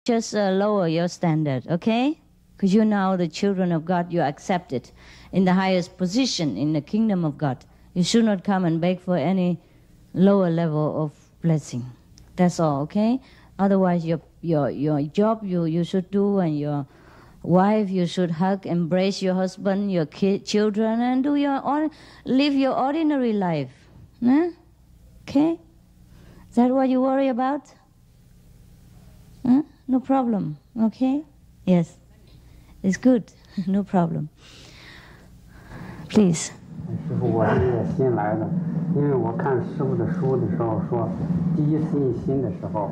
just lower your standard, okay? Because you're now the children of God, you're accepted in the highest position in the kingdom of God. You should not come and beg for any lower level of blessing. That's all, okay? Otherwise, your job you should do, and your wife, you should hug, embrace your husband, your children, and live your ordinary life. Huh? Okay? Is that what you worry about? Huh? No problem. Okay? Yes. It's good. No problem. Please. 师父，我是也新来的，因为我看师父的书的时候说，第一次印心的时候，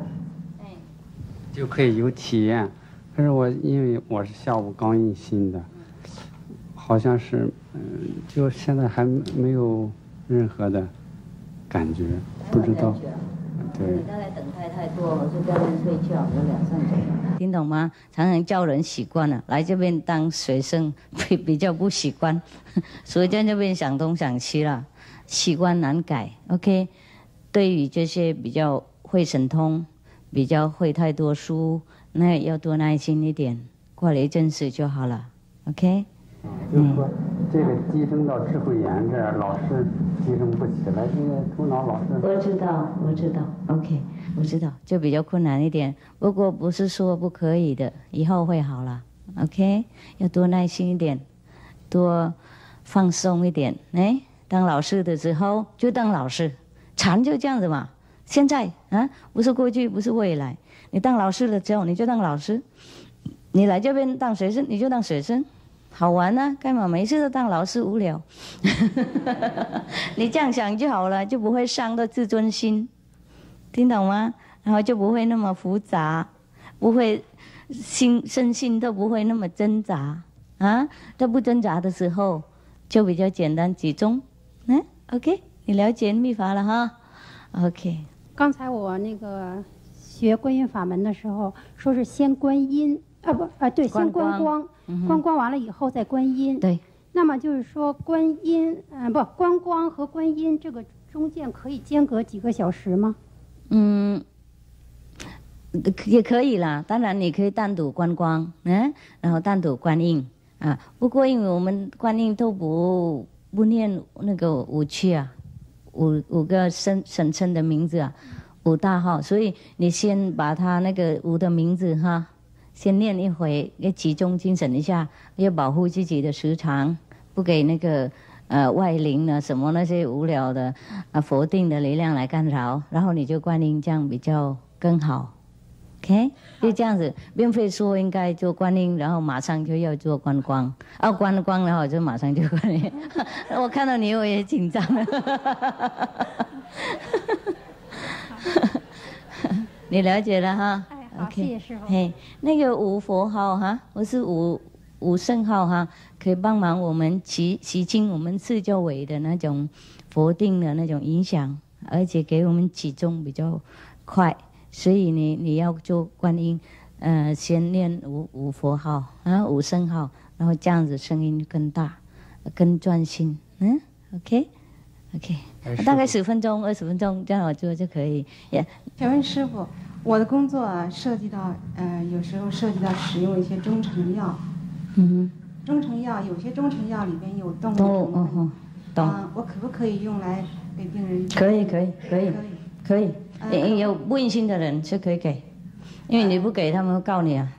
就可以有体验。可是我因为我是下午刚印心的，好像是就现在还没有任何的感觉，不知道。对。大概等待太多，我就在那边睡觉，有2、3种。听懂吗？常常叫人习惯了，来这边当学生比较不习惯，所以在这边想东想西了，习惯难改。OK， 对于这些比较会神通、比较会太多书，那要多耐心一点，过了一阵子就好了。OK。就是说，这个提升到智慧眼这儿，老是提升不起来，这个头脑老是。我知道 ，OK， 我知道，就比较困难一点。不过不是说不可以的，以后会好了。OK， 要多耐心一点，多放松一点。哎，当老师的时候就当老师，禅就这样子嘛。现在啊，不是过去，不是未来。你当老师的时候，你就当老师；你来这边当学生，你就当学生。好玩啊，干嘛每次都当老师无聊？你这样想就好了，就不会伤到自尊心，听懂吗？然后就不会那么复杂，不会身心都不会那么挣扎啊。都不挣扎的时候，就比较简单集中。OK， 你了解秘法了哈 ？OK。刚才我那个学观音法门的时候，说是先观音。对，先观光，观光完了以后再观音。对。那么就是说，观音，观光和观音这个中间可以间隔几个小时吗？也可以啦。当然，你可以单独观光，然后单独观音啊。不过，因为我们观音都不念那个5句啊，5个神称的名字啊，5大号，所以你先把它那个5的名字哈。先念一回，要集中精神一下，要保护自己的时长，不给那个外灵啊什么那些无聊的否定的力量来干扰，然后你就观音，这样比较更好。OK， 就这样子，并非说应该做观音，然后马上就要做观光，观光然后就马上就观音。我看到你我也紧张了。你了解了哈？好，谢谢师父。嘿，那个5佛号哈，或是5圣号哈，可以帮忙我们洗清我们四周围的那种佛定的那种影响，而且给我们集中比较快。所以你要做观音，先念5佛号5圣号，然后这样子声音更大，更专心。OK， 大概10分钟、20分钟这样我做就可以。请问师父。我的工作涉及到，有时候涉及到使用一些中成药。中成药有些中成药里边有动物成分。懂。我可不可以用来给病人？可以。有不印心的人是可以给，因为你不给他们会告你啊。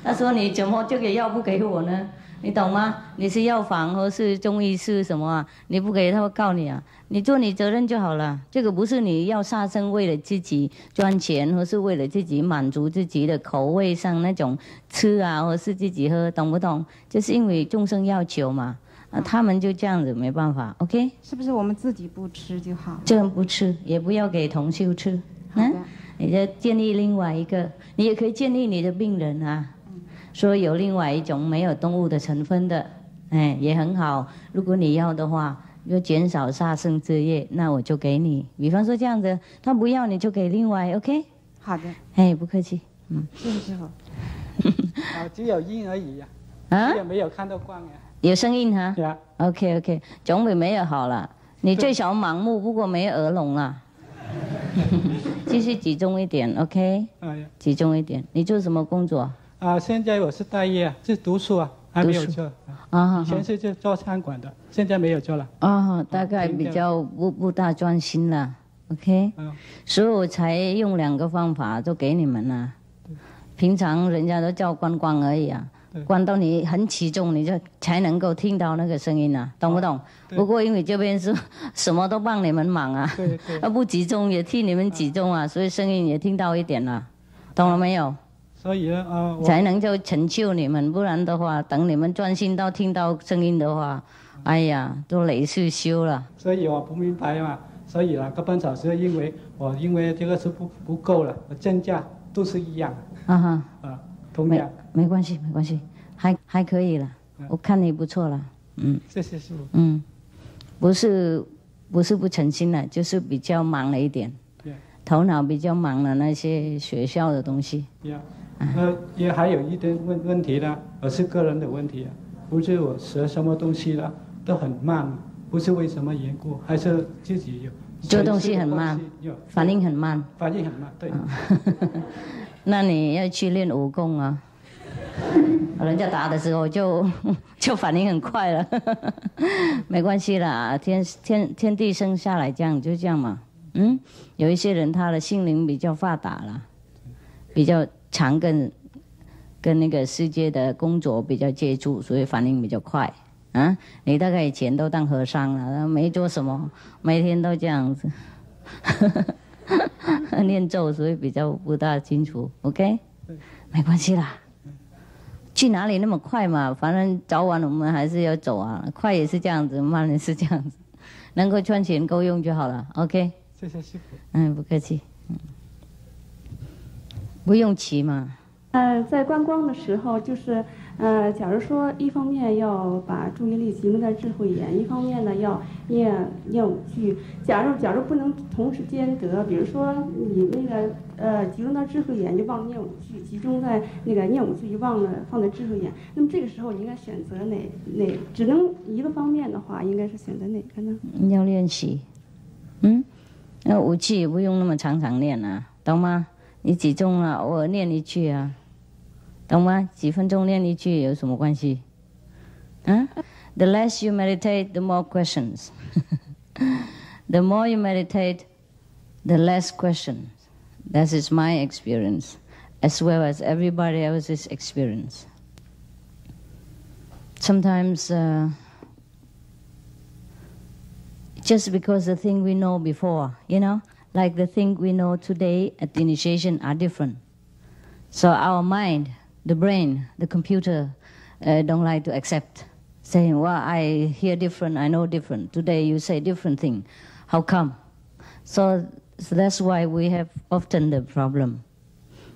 他说你怎么这个药不给我呢？你懂吗？你是药房或是中医是什么啊？你不给他会告你啊。你做你责任就好了，这个不是你要杀生为了自己赚钱，或是为了自己满足自己的口味上那种吃啊，或是自己喝，懂不懂？就是因为众生要求嘛，他们就这样子没办法 ，OK？ 是不是我们自己不吃就好？这样不吃，也不要给同修吃。你就建立另外一个，你也可以建立你的病人啊，说有另外一种没有动物的成分的，也很好。如果你要的话。就减少杀生之业，那我就给你。比方说这样子，他不要你就给另外 ，OK？ 好的。不客气。谢谢师傅。只有音而已也没有看到光呀。有声音哈。呀。OK， 总比没有好了。你最少盲目，不过没有耳聋了。继续集中一点 ，OK？ 集中一点。你做什么工作？现在我是待业，是读书啊，还没有做。以前是做餐馆的，现在没有做了。大概比较不大专心了 ，OK？所以我才用2个方法都给你们了。平常人家都叫观光而已啊。关到你很集中，你就才能够听到那个声音啊，懂不懂？不过因为这边是什么都帮你们忙啊，不集中也替你们集中啊，所以声音也听到一点了，懂了没有？所以呢，才能就成就你们，不然的话，等你们专心到听到声音的话，哎呀，都累是修了。所以我不明白嘛，所以2个半小时，因为这个是不够了，增加都是一样。同样。没关系，还可以了。我看你不错了，谢谢师父。不是不诚心了，就是比较忙了一点，头脑比较忙了那些学校的东西。也还有一点问题呢，是个人的问题，不是我学什么东西了都很慢，不是为什么缘故，还是自己有做东西很慢，反应很慢，对。那你要去练武功啊。人家打的时候就反应很快了，没关系啦，天地生下来这样就这样嘛，有一些人他的心灵比较发达了，比较常跟那个世界的工作比较接触，所以反应比较快啊。你大概以前都当和尚了，没做什么，每天都这样子念咒，所以比较不大清楚 ，OK？ 没关系啦。去哪里那么快嘛？反正早晚我们还是要走啊，快也是这样子，慢也是这样子，能够赚钱够用就好了。OK。谢谢师父。不客气。不用急嘛。在观光的时候，就是假如说一方面要把注意力集中在智慧眼，一方面呢要念五句。假如不能同时兼得，比如说你那个集中到智慧眼就忘了念五句，集中在那个念五句就忘了放在智慧眼，那么这个时候你应该选择哪？只能一个方面的话，应该是选择哪个呢？要练习。那五句也不用那么常念啊，懂吗？你集中了，偶尔念1句啊。懂吗？几分钟念1句有什么关系？The less you meditate, the more questions. The more you meditate, the less questions. That is my experience, as well as everybody else's experience. Sometimes, just because the thing we know before, like the thing we know today at the initiation are different. So our mind, the brain, the computer don't like to accept, saying, well, I hear different, I know different. Today you say different thing. How come? So that's why we have often the problem.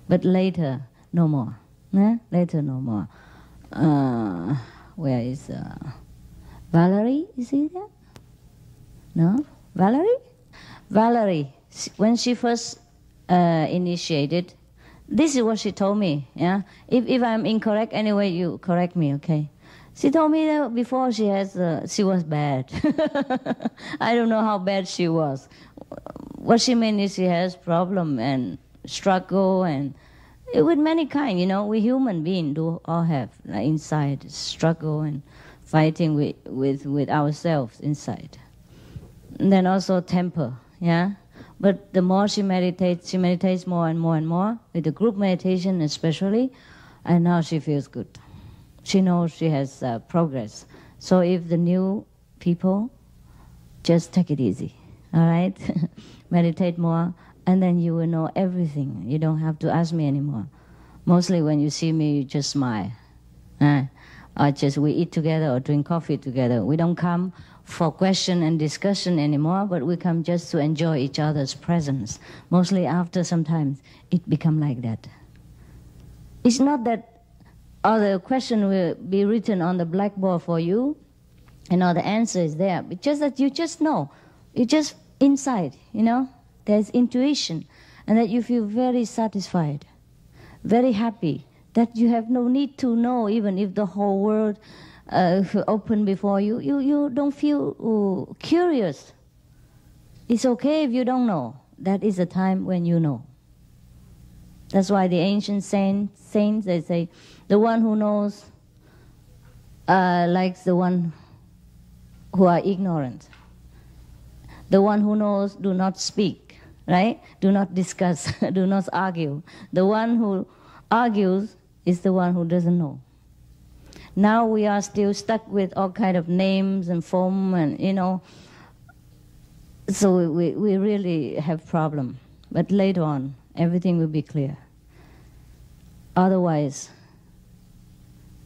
But later, no more. Later, no more. Where is Valerie? Is he there? No? Valerie? Valerie, when she first initiated, this is what she told me, yeah? If I'm incorrect anyway, you correct me, okay? She told me that before she was bad. I don't know how bad she was. What she meant is she has problem and struggle and with many kind, we human beings do all have like, inside struggle and fighting with ourselves inside. And then also temper, yeah? But the more she meditates more and more and more, with the group meditation especially, and now she feels good. She knows she has progress. So if the new people, just take it easy, all right? Meditate more, and then you will know everything. You don't have to ask me anymore. Mostly when you see me, you just smile. Or just we eat together or drink coffee together. We don't come for question and discussion anymore, but we come just to enjoy each other's presence. Mostly after sometimes it become like that. It's not that all the question will be written on the blackboard for you and all the answer is there, but just that you just know. You just inside, there's intuition, and that you feel very satisfied, very happy, that you have no need to know even if the whole world open before you. You don't feel curious. It's okay if you don't know. that is the time when you know. That's why the ancient saints, they say, the one who knows likes the one who are ignorant. The one who knows do not speak, right? Do not discuss, do not argue. The one who argues is the one who doesn't know. Now we are still stuck with all kind of names and form and, so we really have problem. But later on, everything will be clear. Otherwise,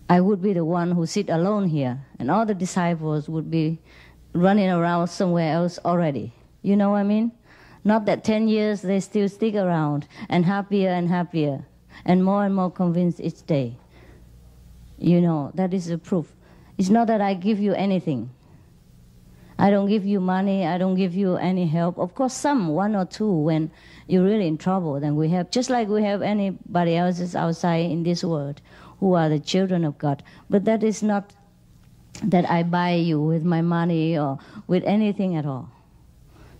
I would be the one who sit alone here, and all the disciples would be running around somewhere else already. You know what I mean? Not that 10 years they still stick around, and happier, and more convinced each day. That is the proof. It's not that I give you anything. I don't give you money, I don't give you any help. Of course, some, one or two, when you're really in trouble, then we have, just like we have anybody else outside in this world who are the children of God. But that is not that I buy you with my money or with anything at all.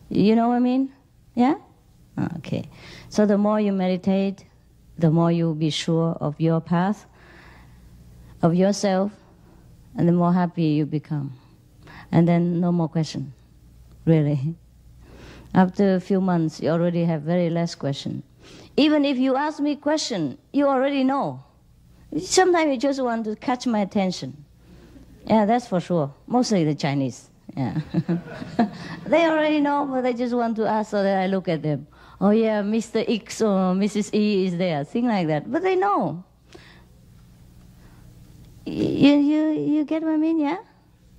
You know what I mean? Yeah? Okay. So the more you meditate, the more you'll be sure of your path, of yourself, and the more happy you become. And then no more question, really. After a few months, you already have very less question. Even if you ask me question, you already know. Sometimes you just want to catch my attention. Yeah, that's for sure. Mostly the Chinese. Yeah. They already know, but they just want to ask so that I look at them. Oh yeah, Mr. X or Mrs. E is there, thing like that. But they know. You get what I mean, yeah?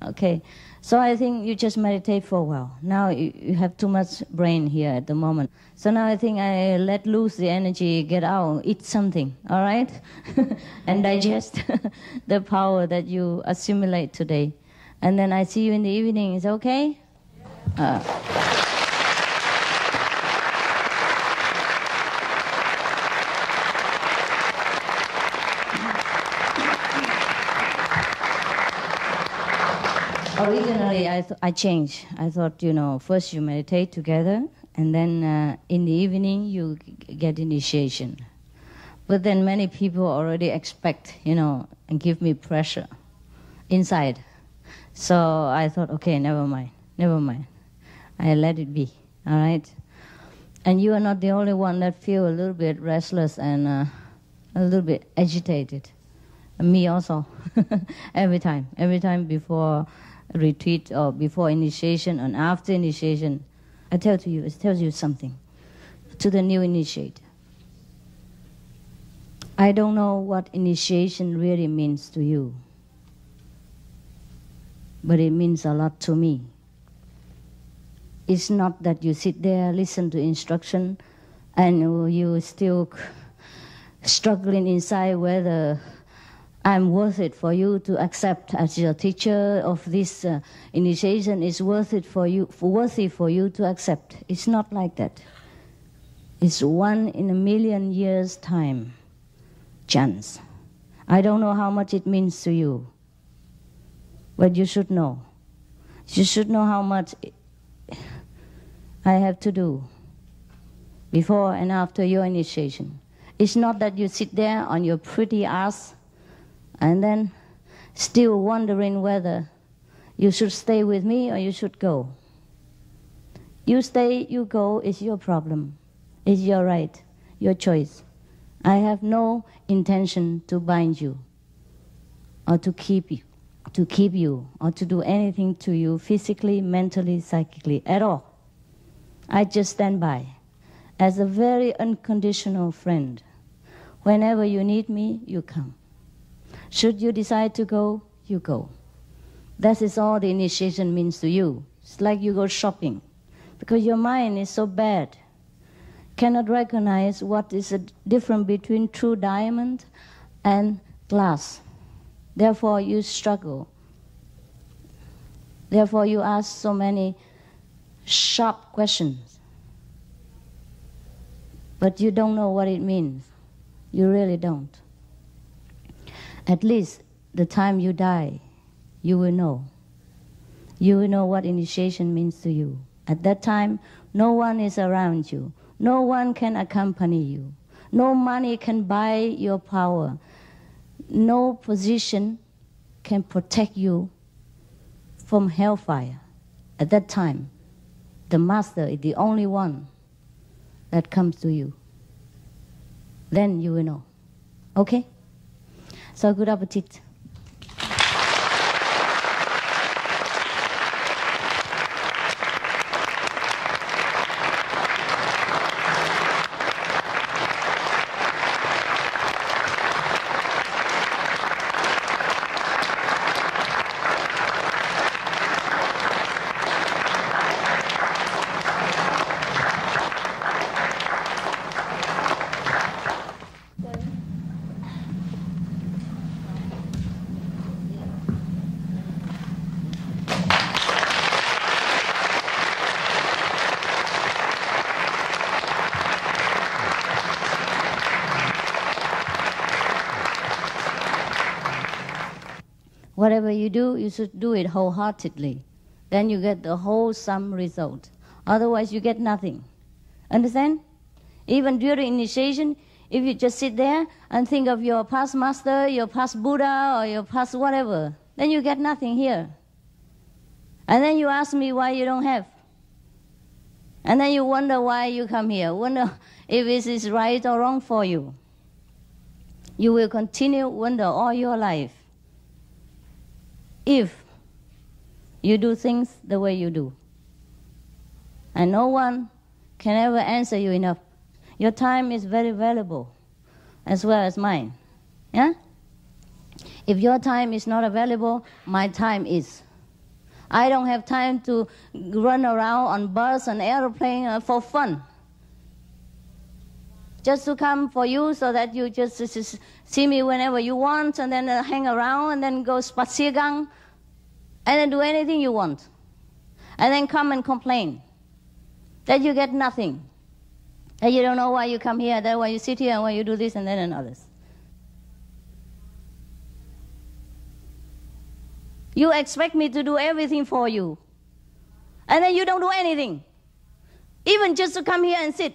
Okay. So I think you just meditate for a while. Now you have too much brain here at the moment. So now I think I let loose the energy, get out, eat something, all right? And digest the power that you assimilate today. And then I see you in the evening. Is it okay? Originally, I changed. I thought, first you meditate together, and then in the evening you get initiation. But then many people already expect, and give me pressure inside. So I thought, okay, never mind. I let it be, all right? And you are not the only one that feel a little bit restless and a little bit agitated. And me also, every time before retreat or before initiation and after initiation, it tells you something to the new initiate. I don't know what initiation really means to you, but it means a lot to me. It's not that you sit there, listen to instruction, and you still struggling inside whether I'm worth it for you to accept as your teacher of this initiation is worthy for you to accept. It's not like that. It's 1 in a million years time chance. I don't know how much it means to you, but you should know. You should know how much I have to do before and after your initiation. It's not that you sit there on your pretty ass and then still wondering whether you should stay with me or you should go. You stay, you go, is your problem. It's your right, your choice. I have no intention to bind you or to keep you or to do anything to you physically, mentally, psychically, at all. I just stand by as a very unconditional friend. Whenever you need me, you come. Should you decide to go, you go. That is all the initiation means to you. It's like you go shopping, because your mind is so bad, cannot recognize what is the difference between true diamond and glass. Therefore, you struggle. Therefore, you ask so many sharp questions. But you don't know what it means. You really don't. At least the time you die, you will know. You will know what initiation means to you. At that time, No one is around you. No one can accompany you. No money can buy your power. No position can protect you from hellfire. At that time, the master is the only one that comes to you. Then you will know. Okay? So good appetite. Whatever you do, you should do it wholeheartedly. Then you get the wholesome result. Otherwise, you get nothing. Understand? Even during initiation, if you just sit there and think of your past master, your past Buddha, or your past whatever, then you get nothing here. And then you ask me why you don't have. And then you wonder why you come here. Wonder if this is right or wrong for you. You will continue wonder all your life. If you do things the way you do. And no one can ever answer you enough. Your time is very valuable, as well as mine. Yeah? If your time is not available, my time is. I don't have time to run around on bus and airplane for fun. Just to come for you so that you just see me whenever you want and then hang around and then go spaziergang and then do anything you want. And then come and complain that you get nothing. That you don't know why you come here, that why you sit here and why you do this and that and others. You expect me to do everything for you. And then you don't do anything. Even just to come here and sit.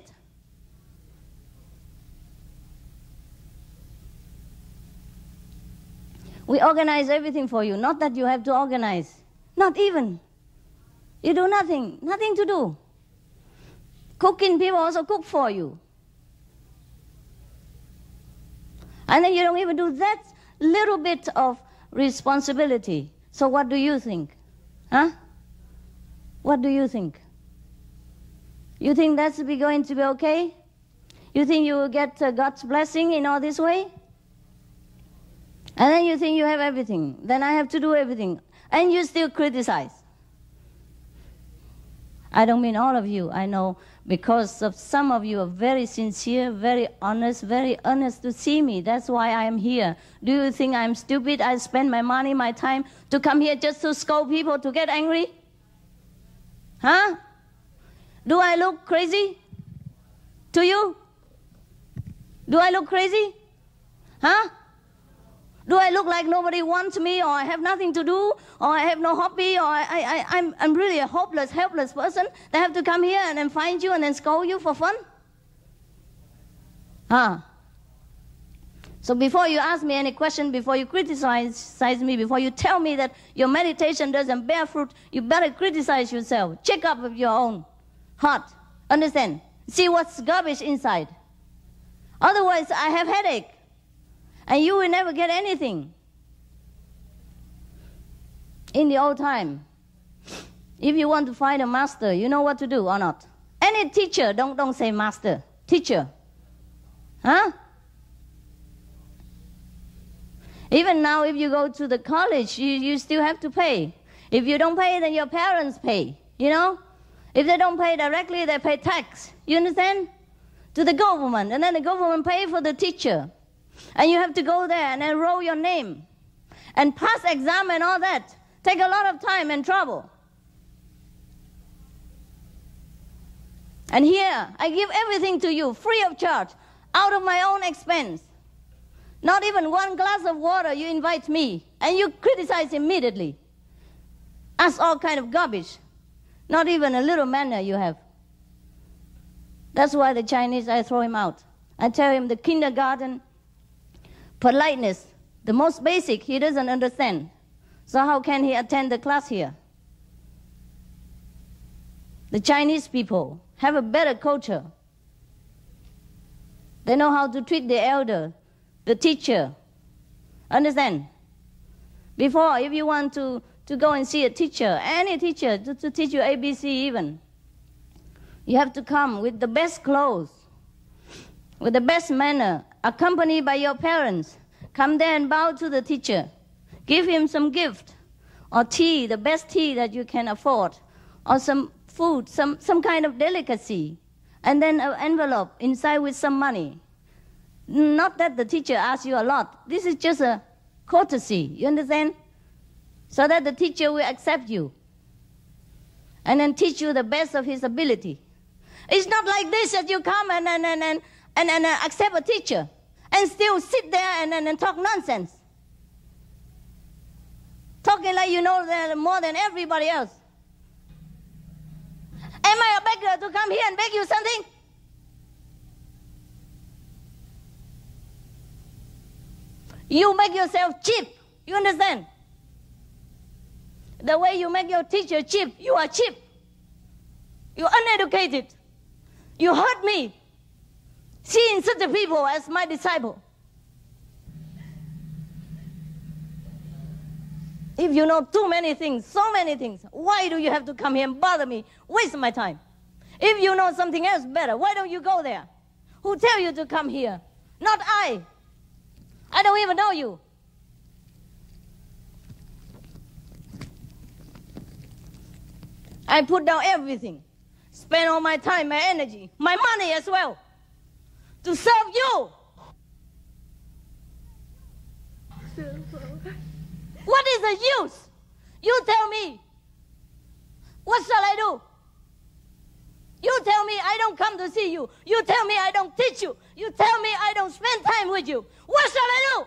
We organize everything for you. Not that you have to organize. Not even. You do nothing. Nothing to do. Cooking, people also cook for you. And then you don't even do that little bit of responsibility. So what do you think? Huh? What do you think? You think that's going to be okay? You think you will get God's blessing in all this way? And then you think you have everything. Then I have to do everything. And you still criticize. I don't mean all of you. I know because of some of you are very sincere, very honest to see me. That's why I am here. Do you think I'm stupid? I spend my money, my time to come here just to scold people, to get angry? Huh? Do I look crazy to you? Do I look crazy? Huh? Do I look like nobody wants me, or I have nothing to do, or I have no hobby, or I'm really a hopeless, helpless person that have to come here and then find you and then scold you for fun? So before you ask me any question, before you criticize me, before you tell me that your meditation doesn't bear fruit, you better criticize yourself. Check up with your own heart. Understand? See what's garbage inside. Otherwise, I have headache. And you will never get anything. In the old time, if you want to find a master, you know what to do or not? Any teacher, don't say master, teacher. Huh? Even now, if you go to the college, you still have to pay. If you don't pay, then your parents pay, you know? If they don't pay directly, they pay tax. You understand? To the government, and then the government pay for the teacher. And you have to go there and enroll your name and pass exam and all that. Take a lot of time and trouble. And here, I give everything to you free of charge, out of my own expense. Not even one glass of water you invite me, and you criticize immediately. Ask all kind of garbage. Not even a little manner you have. That's why the Chinese, I throw him out. I tell him the kindergarten politeness, the most basic, he doesn't understand. So how can he attend the class here? The Chinese people have a better culture. They know how to treat the elder, the teacher. Understand? Before, if you want to go and see a teacher, any teacher, to teach you ABC even, you have to come with the best clothes, with the best manner, accompanied by your parents. Come there and bow to the teacher. Give him some gift, or tea, the best tea that you can afford, or some food, some kind of delicacy, and then an envelope inside with some money. Not that the teacher asks you a lot. This is just a courtesy, you understand? So that the teacher will accept you and then teach you the best of his ability. It's not like this that you come and accept a teacher and still sit there and talk nonsense. Talking like you know more than everybody else. Am I a beggar to come here and beg you something? You make yourself cheap. You understand? The way you make your teacher cheap, you are cheap. You're uneducated. You hurt me, seeing such a people as my disciple. If you know too many things, so many things, why do you have to come here and bother me, waste my time? If you know something else better, why don't you go there? Who tell you to come here? Not I. I don't even know you. I put down everything, spend all my time, my energy, my money as well, to serve you. What is the use? You tell me. What shall I do? You tell me I don't come to see you. You tell me I don't teach you. You tell me I don't spend time with you. What shall I do?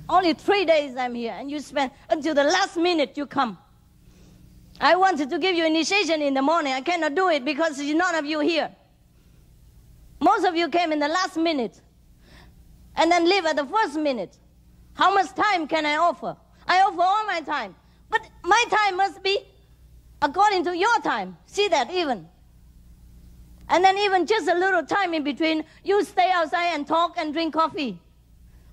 Only 3 days I'm here, and you spend until the last minute you come. I wanted to give you initiation in the morning. I cannot do it because there's none of you here. Most of you came in the last minute and then leave at the first minute. How much time can I offer? I offer all my time. But my time must be according to your time. See that even. And then even just a little time in between, you stay outside and talk and drink coffee.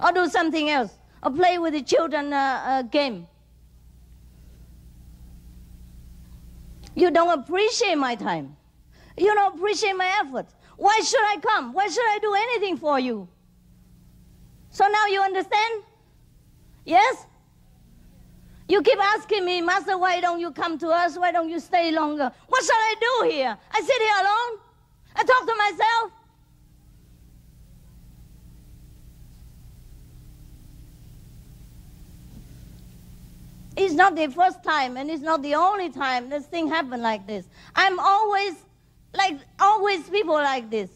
Or do something else. Or play with the children game. You don't appreciate my time. You don't appreciate my effort. Why should I come? Why should I do anything for you? So now you understand? Yes? You keep asking me, Master, why don't you come to us? Why don't you stay longer? What shall I do here? I sit here alone? I talk to myself? It's not the first time, and it's not the only time this thing happened like this. I'm always people like this.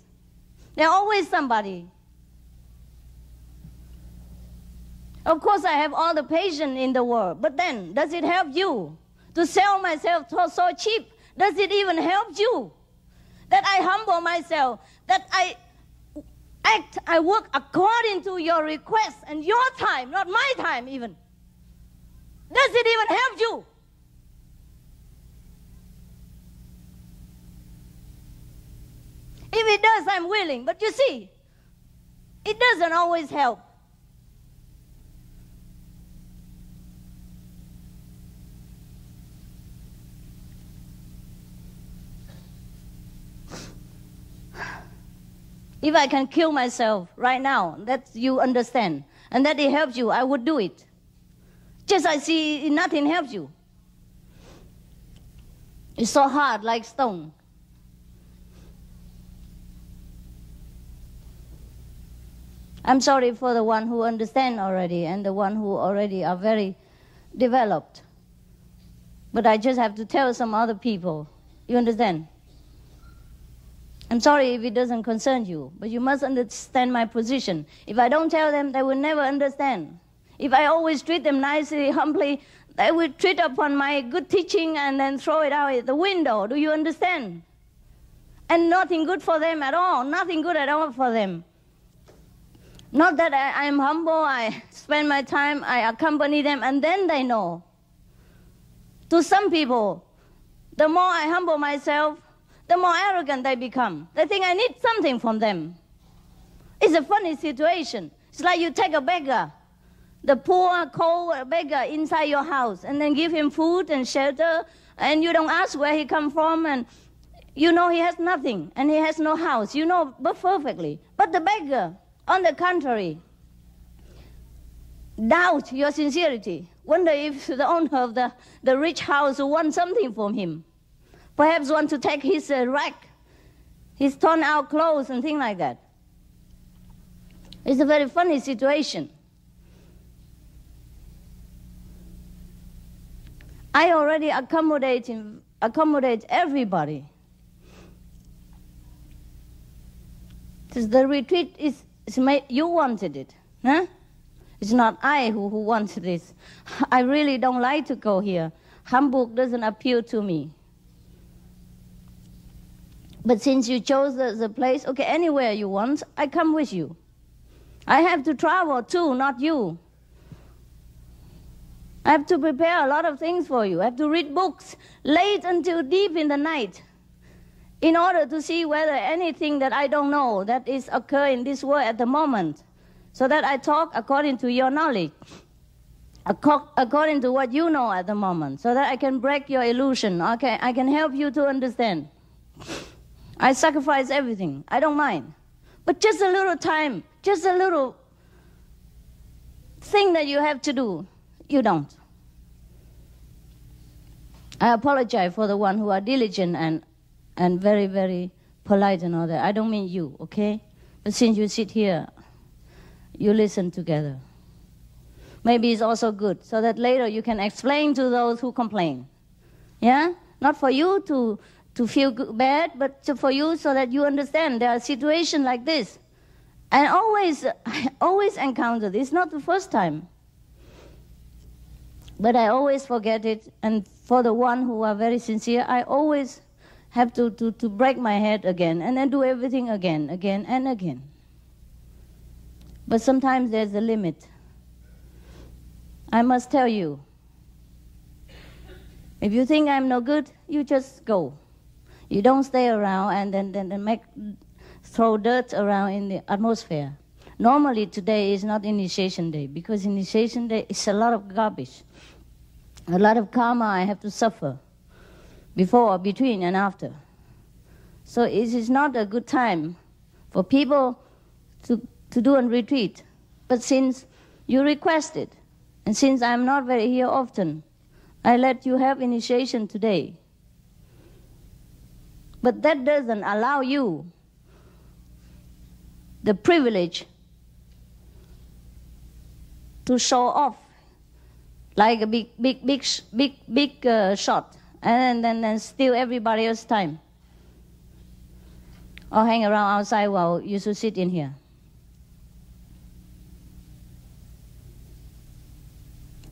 There's always somebody. Of course, I have all the patience in the world, but then, does it help you to sell myself so cheap? Does it even help you that I humble myself, that I work according to your request and your time, not my time even? Does it even help you? If it does, I'm willing. But you see, it doesn't always help. If I can kill myself right now, that you understand, and that it helps you, I would do it. Just I see nothing helps you. It's so hard like stone. I'm sorry for the one who understand already and the one who already are very developed. But I just have to tell some other people. You understand? I'm sorry if it doesn't concern you, but you must understand my position. If I don't tell them, they will never understand. If I always treat them nicely, humbly, they will treat upon my good teaching and then throw it out the window. Do you understand? And nothing good for them at all. Nothing good at all for them. Not that I'm humble, I spend my time, I accompany them, and then they know. To some people, the more I humble myself, the more arrogant they become. They think I need something from them. It's a funny situation. It's like you take a beggar, the poor, cold beggar inside your house, and then give him food and shelter, and you don't ask where he come from, and you know he has nothing, and he has no house. You know perfectly. But the beggar, on the contrary, doubt your sincerity. Wonder if the owner of the rich house wants something from him. Perhaps want to take his rack, his torn out clothes and things like that. It's a very funny situation. I already accommodate everybody. The retreat is you wanted it, huh? It's not I who wanted this. I really don't like to go here. Hamburg doesn't appeal to me. But since you chose the place, okay, anywhere you want, I come with you. I have to travel too, not you. I have to prepare a lot of things for you. I have to read books late until deep in the night in order to see whether anything that I don't know that is occurring in this world at the moment, so that I talk according to your knowledge, according to what you know at the moment, so that I can break your illusion. Okay, I can help you to understand. I sacrifice everything. I don't mind. But just a little time, just a little thing that you have to do, you don't. I apologize for the one who are diligent and very, very polite and all that. I don't mean you, okay? But since you sit here, you listen together. Maybe it's also good, so that later you can explain to those who complain. Yeah? Not for you to feel bad, but for you so that you understand there are situations like this. And I always encounter this, not the first time. But I always forget it, and for the one who are very sincere, I always have to break my head again, and then do everything again and again. But sometimes there's a limit. I must tell you, if you think I'm no good, you just go. You don't stay around and then throw dirt around in the atmosphere. Normally today is not initiation day, because initiation day is a lot of garbage. A lot of karma I have to suffer before, between, and after. So it is not a good time for people to do a retreat. But since you requested, and since I'm not very here often, I let you have initiation today. But that doesn't allow you the privilege to show off like a big shot, and then steal everybody else's time, or hang around outside while you should sit in here.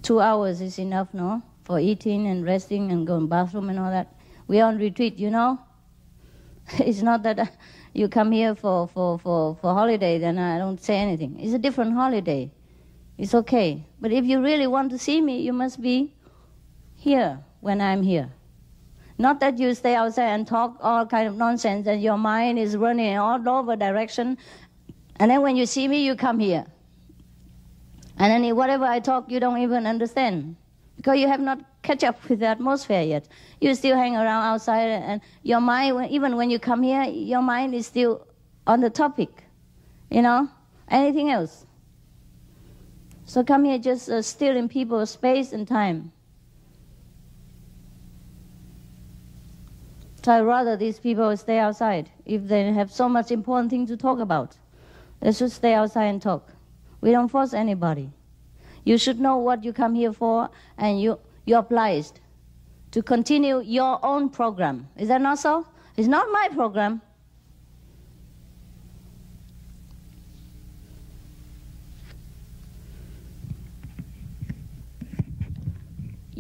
2 hours is enough, no? For eating and resting and going to the bathroom and all that. We are on retreat, you know? It's not that you come here for holiday, then I don't say anything. It's a different holiday. It's okay. But if you really want to see me, you must be here when I'm here. Not that you stay outside and talk all kind of nonsense and your mind is running in all over direction, and then when you see me, you come here. And then whatever I talk, you don't even understand, because you have not catch up with the atmosphere yet. You still hang around outside, and your mind, even when you come here, your mind is still on the topic, you know, anything else. So come here just stealing people's space and time. So I'd rather these people stay outside. If they have so much important thing to talk about, they should stay outside and talk. We don't force anybody. You should know what you come here for, and you're obliged to continue your own program. Is that not so? It's not my program.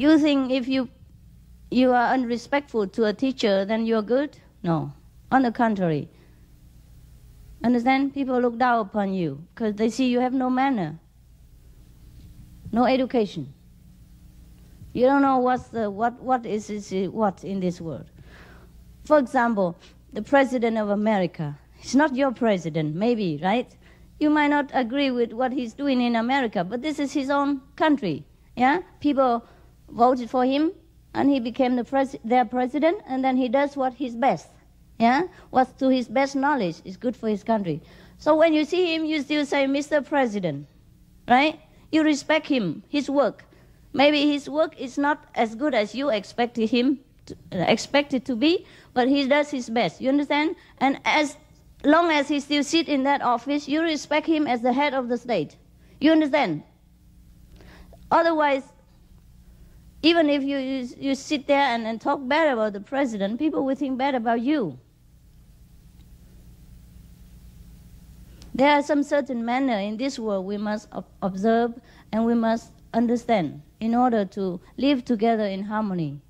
You think if you are unrespectful to a teacher, then you're good? No. On the contrary. Understand? People look down upon you because they see you have no manner, no education. You don't know what is what in this world. For example, the President of America. He's not your president, maybe, right? You might not agree with what he's doing in America, but this is his own country. Yeah? People voted for him, and he became their president, and then he does what is best. Yeah? What's to his best knowledge is good for his country. So when you see him, you still say, Mr. President, right? You respect him, his work. Maybe his work is not as good as you expected it to be, but he does his best. You understand? And as long as he still sits in that office, you respect him as the head of the state. You understand? Otherwise, even if you sit there and talk bad about the president, people will think bad about you. There are some certain manner in this world we must observe and we must understand in order to live together in harmony.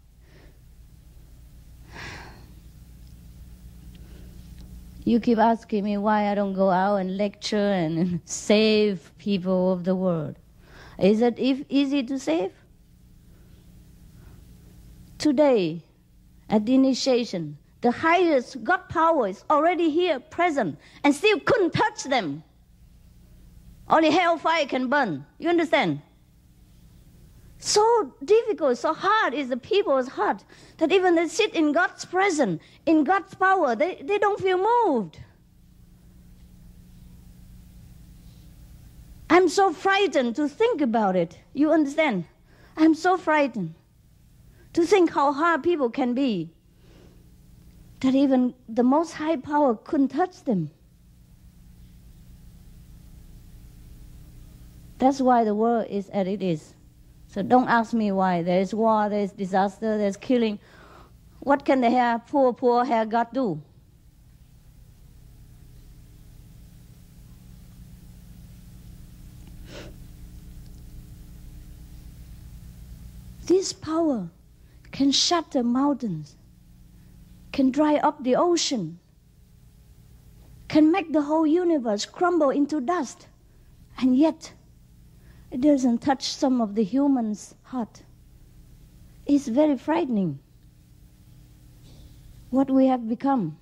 You keep asking me why I don't go out and lecture and save people of the world. Is it easy to save? Today, at the initiation, the highest God power is already here, present, and still couldn't touch them. Only hellfire can burn. You understand? So difficult, so hard is the people's heart that even they sit in God's presence, in God's power, they don't feel moved. I'm so frightened to think about it. You understand? I'm so frightened to think how hard people can be, that even the most high power couldn't touch them. That's why the world is as it is. So don't ask me why. There is war, there is disaster, there is killing. What can the poor hair God do? This power can shatter mountains, can dry up the ocean, can make the whole universe crumble into dust, and yet it doesn't touch some of the humans' heart. It's very frightening what we have become.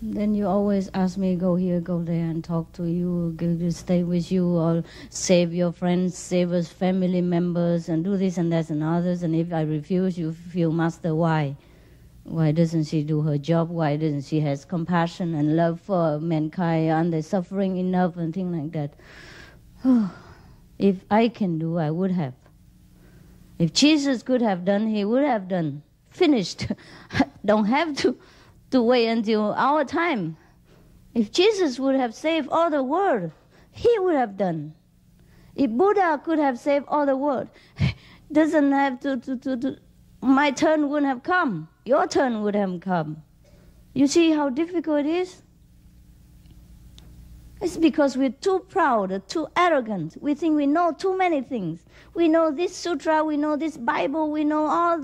Then you always ask me, go here, go there, and talk to you, stay with you, or save your friends, save us family members, and do this and that and others. And if I refuse, you feel, Master, why? Why doesn't she do her job? Why doesn't she have compassion and love for mankind? Aren't they suffering enough and things like that? If I can do, I would have. If Jesus could have done, he would have done. Finished. Don't have to wait until our time. If Jesus would have saved all the world, he would have done. If Buddha could have saved all the world, doesn't have to my turn wouldn't have come. Your turn would have come. You see how difficult it is? It's because we're too proud, too arrogant. We think we know too many things. We know this sutra, we know this Bible, we know all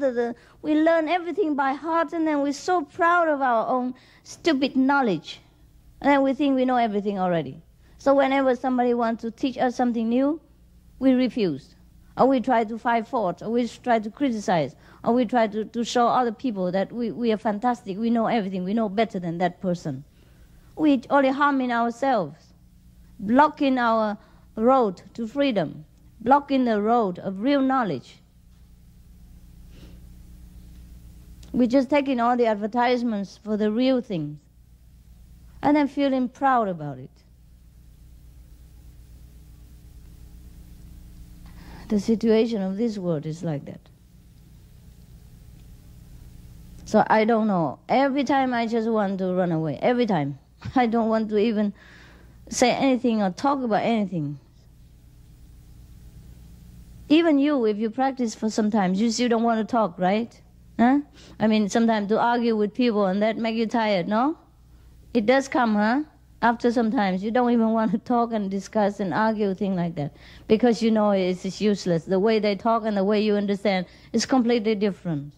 we learn everything by heart, and then we're so proud of our own stupid knowledge. And then we think we know everything already. So whenever somebody wants to teach us something new, we refuse. Or we try to find fault, or we try to criticize, or we try to show other people that we are fantastic, we know everything, we know better than that person. We only harming ourselves, blocking our road to freedom, blocking the road of real knowledge. We're just taking all the advertisements for the real things and then feeling proud about it. The situation of this world is like that. So I don't know. Every time I just want to run away. Every time. I don't want to even say anything or talk about anything. Even you, if you practice for some time, you still don't want to talk, right? Huh? I mean, sometimes to argue with people and that make you tired, no? It does come, huh? After some time, you don't even want to talk and discuss and argue, things like that. Because you know it's useless. The way they talk and the way you understand is completely different.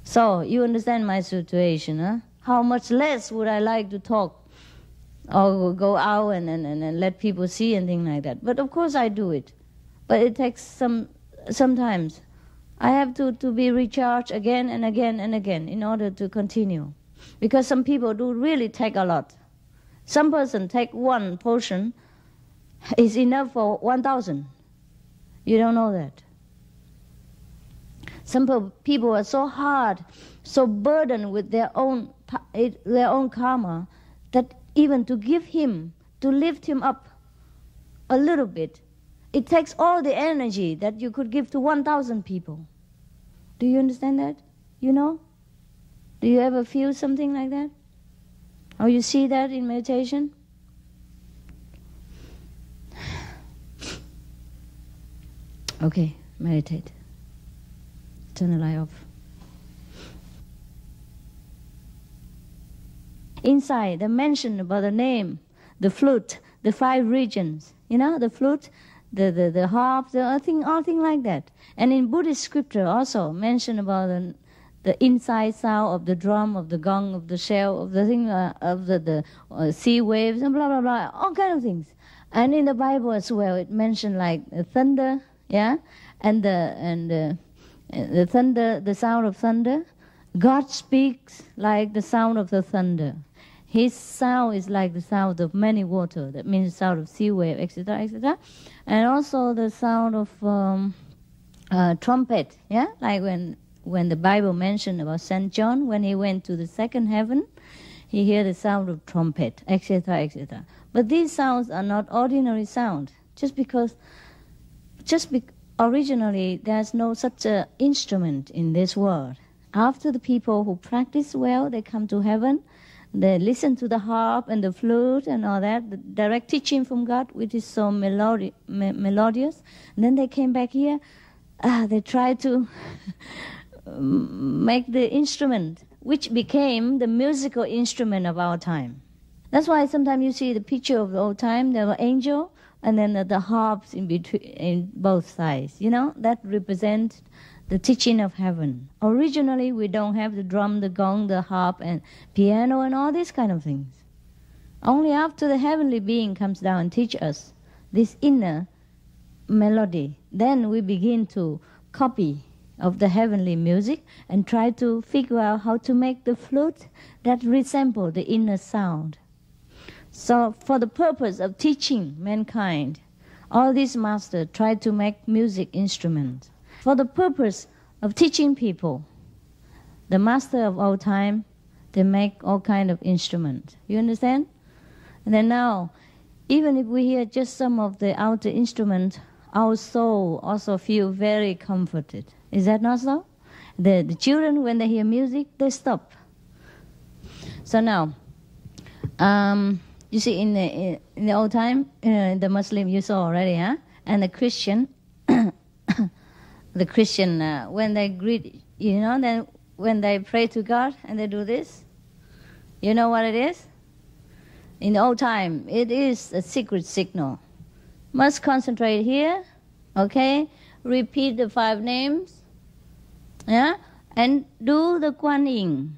So, you understand my situation, huh? How much less would I like to talk or go out and let people see and things like that. But of course I do it. But it takes sometimes. I have to be recharged again and again and again in order to continue. Because some people do really take a lot. Some person take one portion is enough for 1,000. You don't know that. Some people are so hard, so burdened with their own karma, that even to give him, to lift him up a little bit, it takes all the energy that you could give to 1,000 people. Do you understand that? You know? Do you ever feel something like that? Or you see that in meditation? Okay, meditate. Turn the light off. Inside, they mention about the name, the flute, the 5 regions. You know, the flute, the harp, all things like that. And in Buddhist scripture also mention about the inside sound of the drum, of the gong, of the shell, of the thing, of the sea waves, and blah blah blah, all kind of things. And in the Bible as well, it mentioned like thunder, yeah, and the thunder, the sound of thunder. God speaks like the sound of the thunder. His sound is like the sound of many water. That means the sound of sea wave, etc., etc. And also the sound of trumpet, yeah, like when the Bible mentioned about Saint John, when he went to the second heaven, he heard the sound of trumpet, etc., etc. But these sounds are not ordinary sound, originally there's no such a instrument in this world. After the people who practice well, they come to heaven, they listen to the harp and the flute and all that, the direct teaching from God, which is so melodious. And then they came back here, they tried to make the instrument, which became the musical instrument of our time. That's why sometimes you see the picture of the old time, there were angels, and then the harps in between, in both sides. You know, that represents the teaching of heaven. Originally, we don't have the drum, the gong, the harp, and piano, and all these kind of things. Only after the heavenly being comes down and teach us this inner melody, then we begin to copy of the heavenly music and try to figure out how to make the flute that resemble the inner sound. So for the purpose of teaching mankind, all these masters try to make music instruments. For the purpose of teaching people, the master of all time, they make all kind of instruments. You understand? And then now, even if we hear just some of the outer instruments, our soul also feel very comforted. Is that not so? The children, when they hear music, they stop. So now, you see, in the old time, the Muslim you saw already, huh? And the Christian, when they greet, you know, then when they pray to God and they do this, you know what it is? In the old time, it is a secret signal. Must concentrate here, okay? Repeat the 5 names, yeah, and do the Kuan Yin.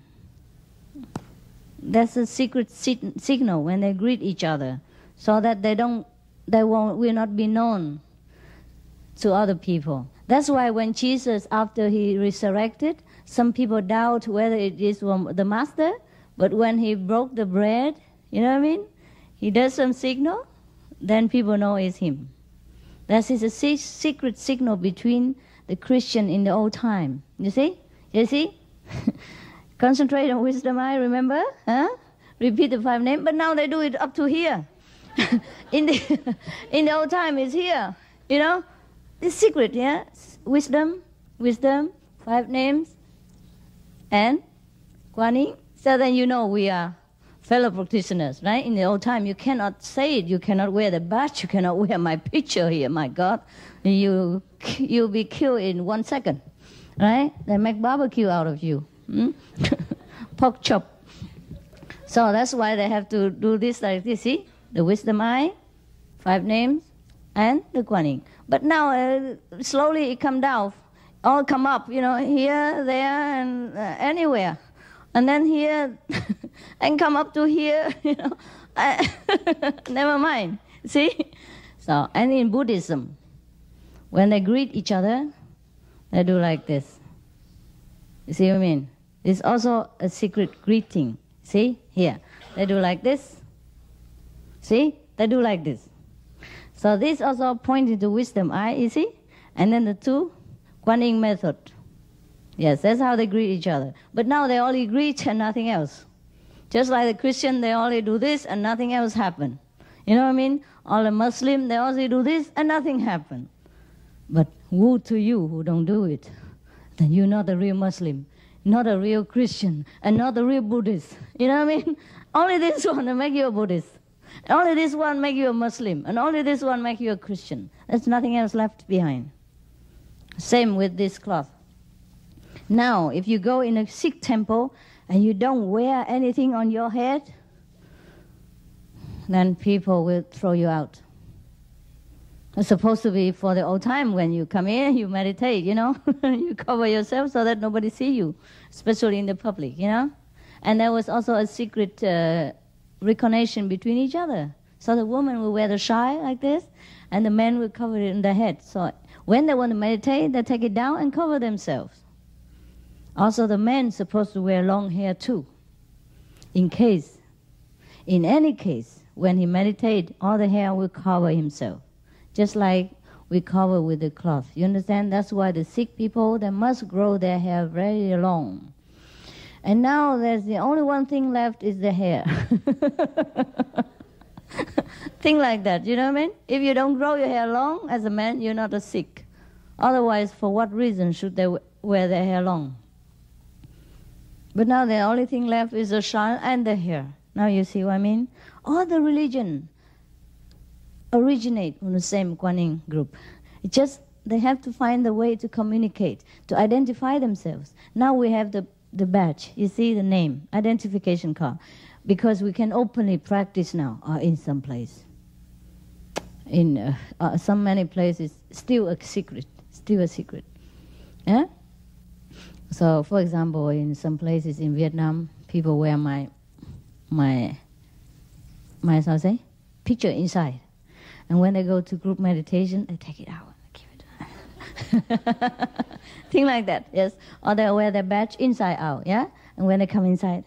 That's a secret signal when they greet each other, so that will not be known to other people. That's why when Jesus, after he resurrected, some people doubt whether it is from the master, but when he broke the bread, you know what I mean? He does some signal, then people know it's him. That is a secret signal between the Christian in the old time. You see? You see? Concentrate on wisdom eye, remember? Huh? Repeat the 5 names, but now they do it up to here. in the old time, it's here. You know? It's secret, yeah? Wisdom, 5 names, and Kuan Yin. So then you know we are fellow practitioners, right? In the old time, you cannot say it. You cannot wear the badge. You cannot wear my picture here. My God, you'll be killed in 1 second, right? They make barbecue out of you, pork chop. So that's why they have to do this like this. See, the wisdom eye, 5 names, and the Kuan Yin. But now slowly it come down, all come up. Here, there, and anywhere. And then here, and come up to here, never mind, see? So, and in Buddhism, when they greet each other, they do like this. You see what I mean? It's also a secret greeting. See, here, they do like this. See, they do like this. So this also pointing to wisdom eye, you see? And then the 2, Kuan Yin method. Yes, that's how they greet each other. But now they only greet and nothing else. Just like the Christian, they only do this and nothing else happen. You know what I mean? All the Muslim, they only do this and nothing happen. But woe to you who don't do it. Then you're not a real Muslim, not a real Christian, and not a real Buddhist. You know what I mean? Only this one will make you a Buddhist. Only this one make you a Muslim. And only this one make you a Christian. There's nothing else left behind. Same with this cloth. Now, if you go in a Sikh temple and you don't wear anything on your head, then people will throw you out. It's supposed to be for the old time when you come in, you meditate, you cover yourself so that nobody see you, especially in the public, And there was also a secret recognition between each other. So the woman will wear the shai like this, and the men will cover it in their head. So when they want to meditate, they take it down and cover themselves. Also, the men supposed to wear long hair too. In any case, when he meditates, all the hair will cover himself, just like we cover with the cloth. You understand? That's why the Sikh people, they must grow their hair very long. And now there's the only one thing left is the hair. Thing like that, you know what I mean? If you don't grow your hair long as a man, you're not a Sikh. Otherwise, for what reason should they wear their hair long? But now the only thing left is the shine and the hair. Now you see what I mean? All the religion originate from the same Kuan Yin group. It's just they have to find a way to communicate, to identify themselves. Now we have the badge, you see the name, identification card, because we can openly practice now in some place. In some many places, still a secret. Yeah? So, for example, in some places in Vietnam, people wear my how to say, picture inside. And when they go to group meditation, they take it out and keep it. Thing like that, yes. Or they wear their badge inside out, yeah? And when they come inside,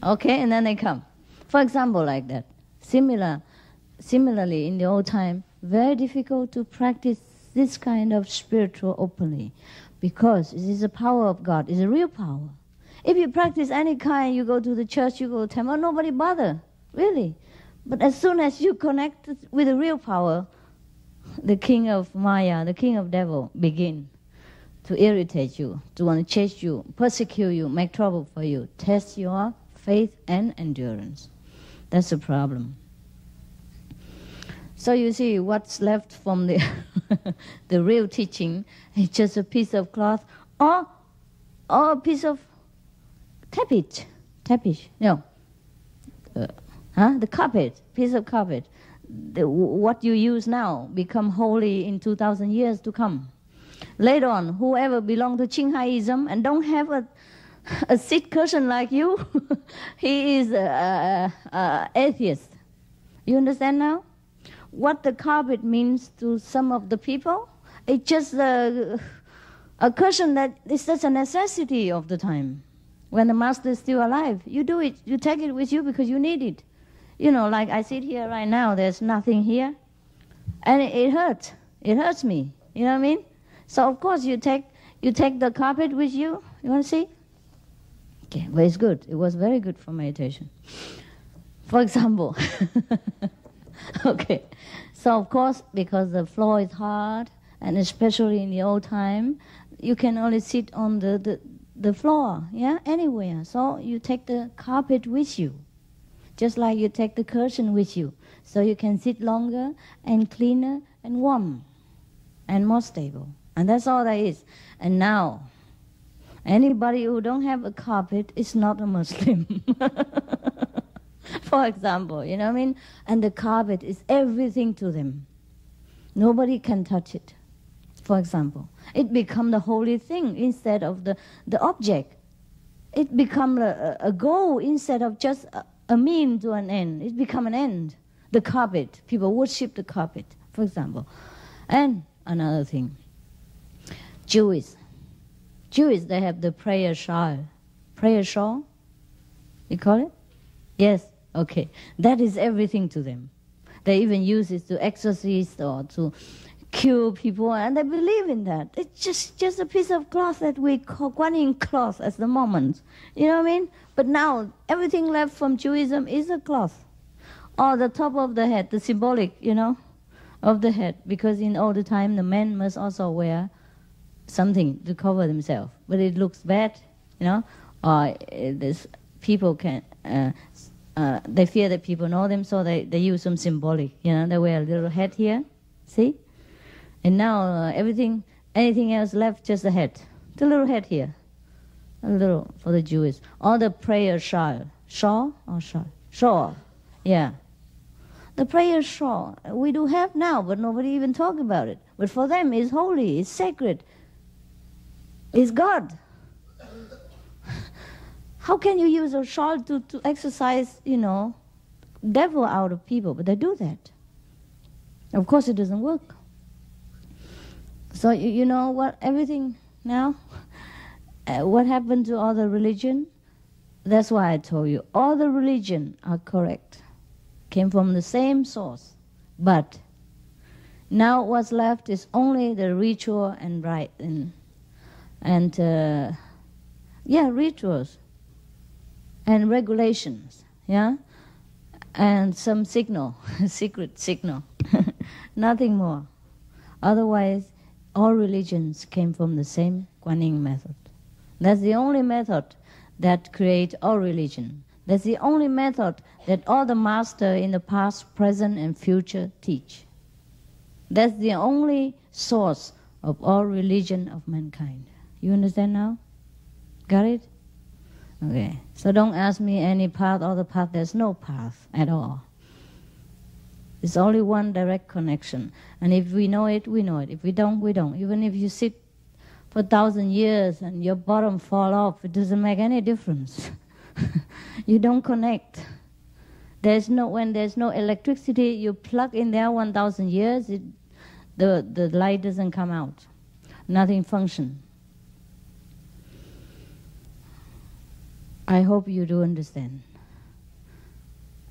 okay, and then they come. For example, like that. Similarly, in the old time, very difficult to practice this kind of spiritual openly, because it is the power of God. It's a real power. If you practice any kind, you go to the church, you go to temple, nobody bother, really. But as soon as you connect with the real power, the king of Maya, the king of devil, begin to irritate you, to want to chase you, persecute you, make trouble for you, test your faith and endurance. That's the problem. So you see, what's left from the the real teaching is just a piece of cloth or a piece of tapete. No. The carpet, piece of carpet. What you use now become holy in 2,000 years to come. Later on, whoever belong to Qinghaism and don't have a Sikh person like you, he is atheist. You understand now? What the carpet means to some of the people, it's just a cushion that is such a necessity of the time. When the master is still alive, you do it, you take it with you because you need it. You know, like I sit here right now, there's nothing here, and it hurts. It hurts me. You know what I mean? So of course you take the carpet with you. You want to see? Okay, but it's good. It was very good for meditation. For example, okay. So of course, because the floor is hard, and especially in the old time, you can only sit on the the floor, yeah, anywhere. So you take the carpet with you, just like you take the curtain with you, so you can sit longer and cleaner and warm and more stable. And that's all that is. And now, anybody who don't have a carpet is not a Muslim. For example, you know what I mean? And the carpet is everything to them. Nobody can touch it. For example, it become the holy thing instead of the object. It become a goal instead of just a mean to an end. It become an end. The carpet, people worship the carpet, for example. And another thing, Jewish, they have the prayer shawl. Prayer shawl? You call it? Yes, okay. That is everything to them. They even use it to exorcise or to cure people, and they believe in that. It's just a piece of cloth that we call Guanyin cloth at the moment. You know what I mean? But now, everything left from Judaism is a cloth. Or the top of the head, the symbolic, you know, of the head. Because in all the time, the men must also wear something to cover themselves. But it looks bad, you know. Or this people can... they fear that people know them, so they use some symbolic. You know, they wear a little hat here. See? And now anything else left, just the head. The little head here. A little for the Jewish. Or the prayer shawl. Shawl or shawl? Shawl. Yeah. The prayer shawl we do have now, but nobody even talk about it. But for them, it's holy, it's sacred. It's God. How can you use a shawl to exorcise, you know, devil out of people? But they do that. Of course, it doesn't work. So you know what? Everything now, what happened to all the religion? That's why I told you all the religion are correct, came from the same source. But now what's left is only the ritual and rite and rituals and regulations, yeah, and some signal, secret signal, nothing more. Otherwise, all religions came from the same Guanyin method. That's the only method that creates all religion. That's the only method that all the masters in the past, present, and future teach. That's the only source of all religion of mankind. You understand now? Got it? Okay. So don't ask me any path or the path. There's no path at all. It's only one direct connection. And if we know it, we know it. If we don't, we don't. Even if you sit for 1,000 years and your bottom fall off, it doesn't make any difference. You don't connect. When there's no electricity, you plug in there 1,000 years, the light doesn't come out. Nothing functions. I hope you do understand.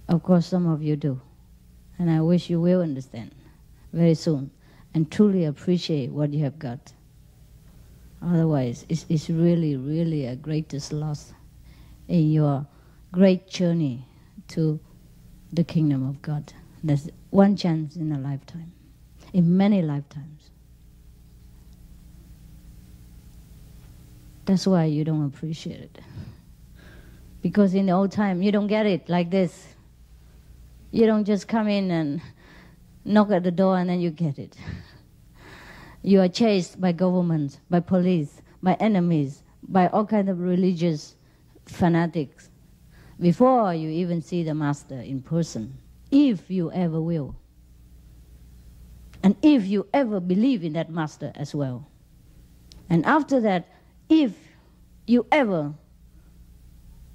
Of course, some of you do. And I wish you will understand very soon and truly appreciate what you have got. Otherwise, it's really, really a greatest loss in your great journey to the kingdom of God. There's one chance in a lifetime, in many lifetimes. That's why you don't appreciate it. Because in the old time, you don't get it like this. You don't just come in and knock at the door and then you get it. You are chased by government, by police, by enemies, by all kinds of religious fanatics before you even see the master in person, if you ever will. And if you ever believe in that master as well. And after that, if you ever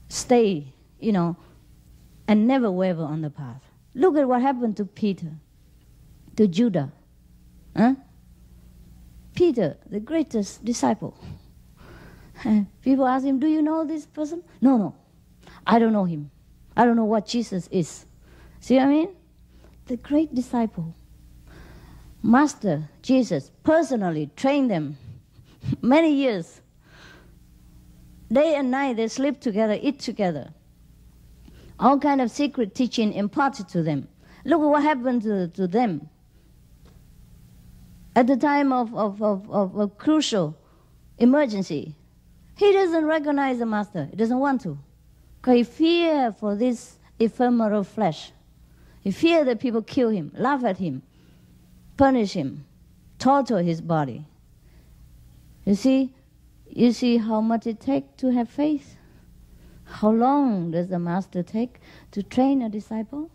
stay, and never waver on the path. Look at what happened to Peter, to Judah. Peter, the greatest disciple. People ask him, do you know this person? No, I don't know him. I don't know what Jesus is. See what I mean? The great disciple. Master Jesus personally trained them many years. Day and night they sleep together, eat together. All kind of secret teaching imparted to them. Look at what happened to them. At the time of crucial emergency, He doesn't recognize the master. He doesn't want to. Because he fears for this ephemeral flesh. He fears that people kill him, laugh at him, punish him, torture his body. You see how much it takes to have faith? How long does the master take to train a disciple?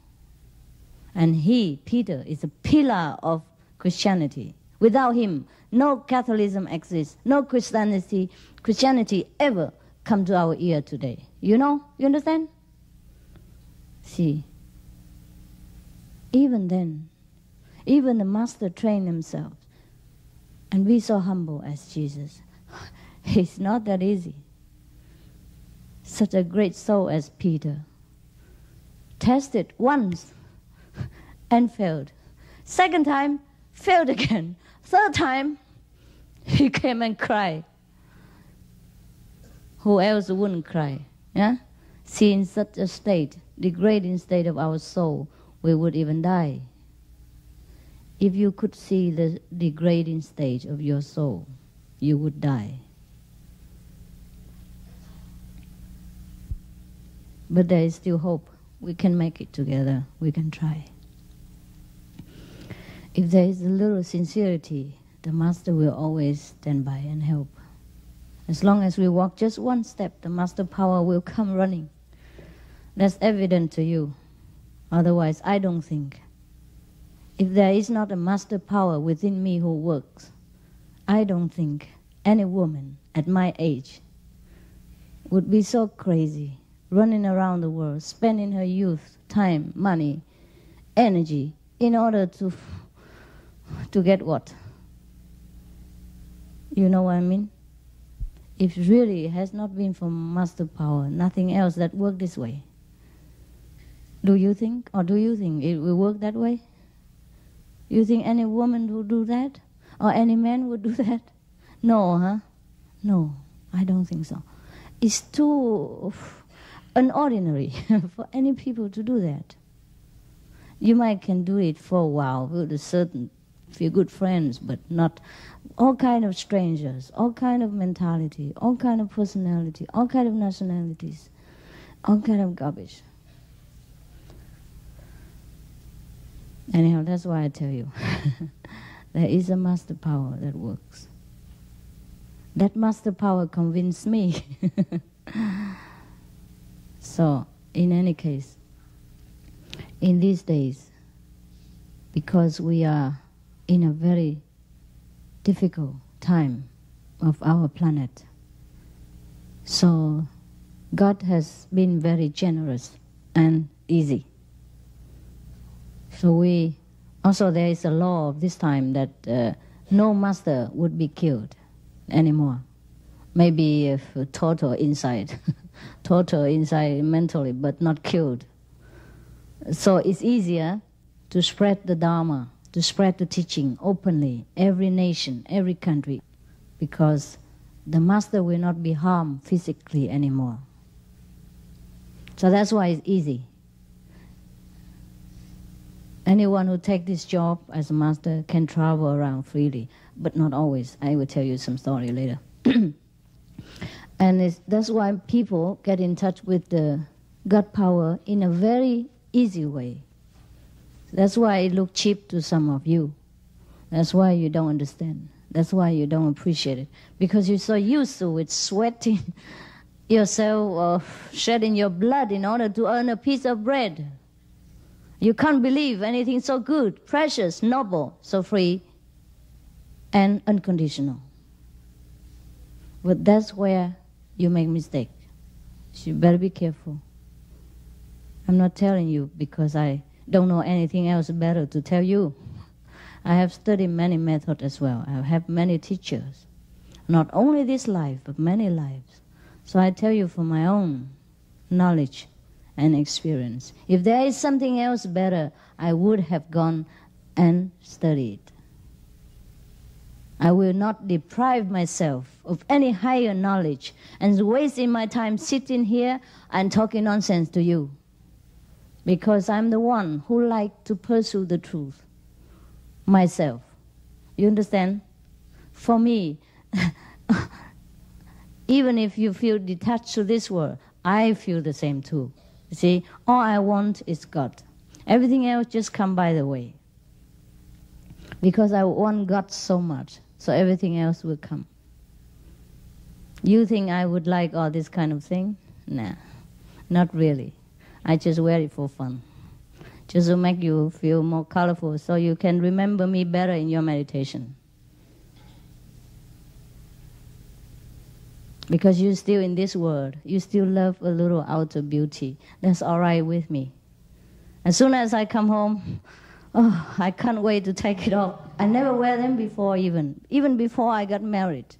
And he, Peter, is a pillar of Christianity. Without him, no Catholicism exists, no Christianity ever come to our ear today. You know? You understand? See, even then, even the master trained himself and be so humble as Jesus. It's not that easy. Such a great soul as Peter tested once and failed. Second time, failed again. Third time, he came and cried. Who else wouldn't cry? Yeah? See, in such a state, degrading state of our soul, we would even die. If you could see the degrading state of your soul, you would die. But there is still hope. We can make it together. We can try. If there is a little sincerity, the master will always stand by and help. As long as we walk just one step, the master power will come running. That's evident to you. Otherwise, I don't think. If there is not a master power within me who works, I don't think any woman at my age would be so crazy, running around the world, spending her youth, time, money, energy, in order to get what? You know what I mean? If really it has not been for master power, nothing else that worked this way. Do you think it will work that way? You think any woman would do that? Or any man would do that? No, huh? No, I don't think so. It's too unordinary for any people to do that. You might can do it for a while with a certain few good friends, but not all kind of strangers, all kind of mentality, all kind of personality, all kind of nationalities, all kind of garbage. Anyhow, that's why I tell you, there is a master power that works. That master power convinced me. So, in any case, in these days, because we are in a very difficult time of our planet, so God has been very generous and easy. So there is a law of this time that no master would be killed anymore. Maybe if torture inside mentally, but not killed. So it's easier to spread the Dharma, to spread the teaching openly, every nation, every country, because the master will not be harmed physically anymore. So that's why it's easy. Anyone who takes this job as a master can travel around freely, but not always. I will tell you some story later. And that's why people get in touch with the God power in a very easy way. That's why it looks cheap to some of you. That's why you don't understand. That's why you don't appreciate it. Because you're so used to it, sweating yourself or shedding your blood in order to earn a piece of bread. You can't believe anything so good, precious, noble, so free, and unconditional. But that's where you make mistake. So you better be careful. I'm not telling you because I don't know anything else better to tell you. I have studied many methods as well. I have many teachers. Not only this life, but many lives. So I tell you from my own knowledge and experience. If there is something else better, I would have gone and studied. I will not deprive myself of any higher knowledge and wasting my time sitting here and talking nonsense to you. Because I'm the one who like to pursue the truth myself. You understand? For me, Even if you feel detached to this world, I feel the same too. You see, all I want is God. Everything else just come by the way. Because I want God so much, so everything else will come. You think I would like all this kind of thing? Nah, not really. I just wear it for fun. Just to make you feel more colorful so you can remember me better in your meditation. Because you're still in this world, you still love a little outer beauty. That's all right with me. As soon as I come home, oh, I can't wait to take it off. I never wear them before even before I got married.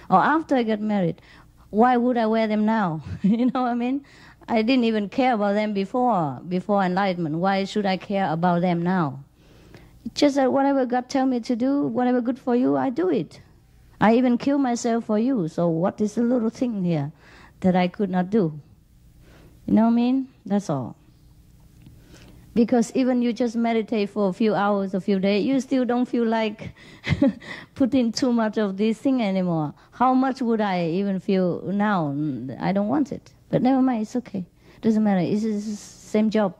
Or after I got married. Why would I wear them now? You know what I mean? I didn't even care about them before enlightenment. Why should I care about them now? It's just that whatever God tells me to do, whatever good for you, I do it. I even kill myself for you. So what is the little thing here that I could not do? You know what I mean? That's all. Because even you just meditate for a few hours, a few days, you still don't feel like putting too much of this thing anymore. How much would I even feel now? I don't want it. But never mind, it's okay. Doesn't matter. It's the same job.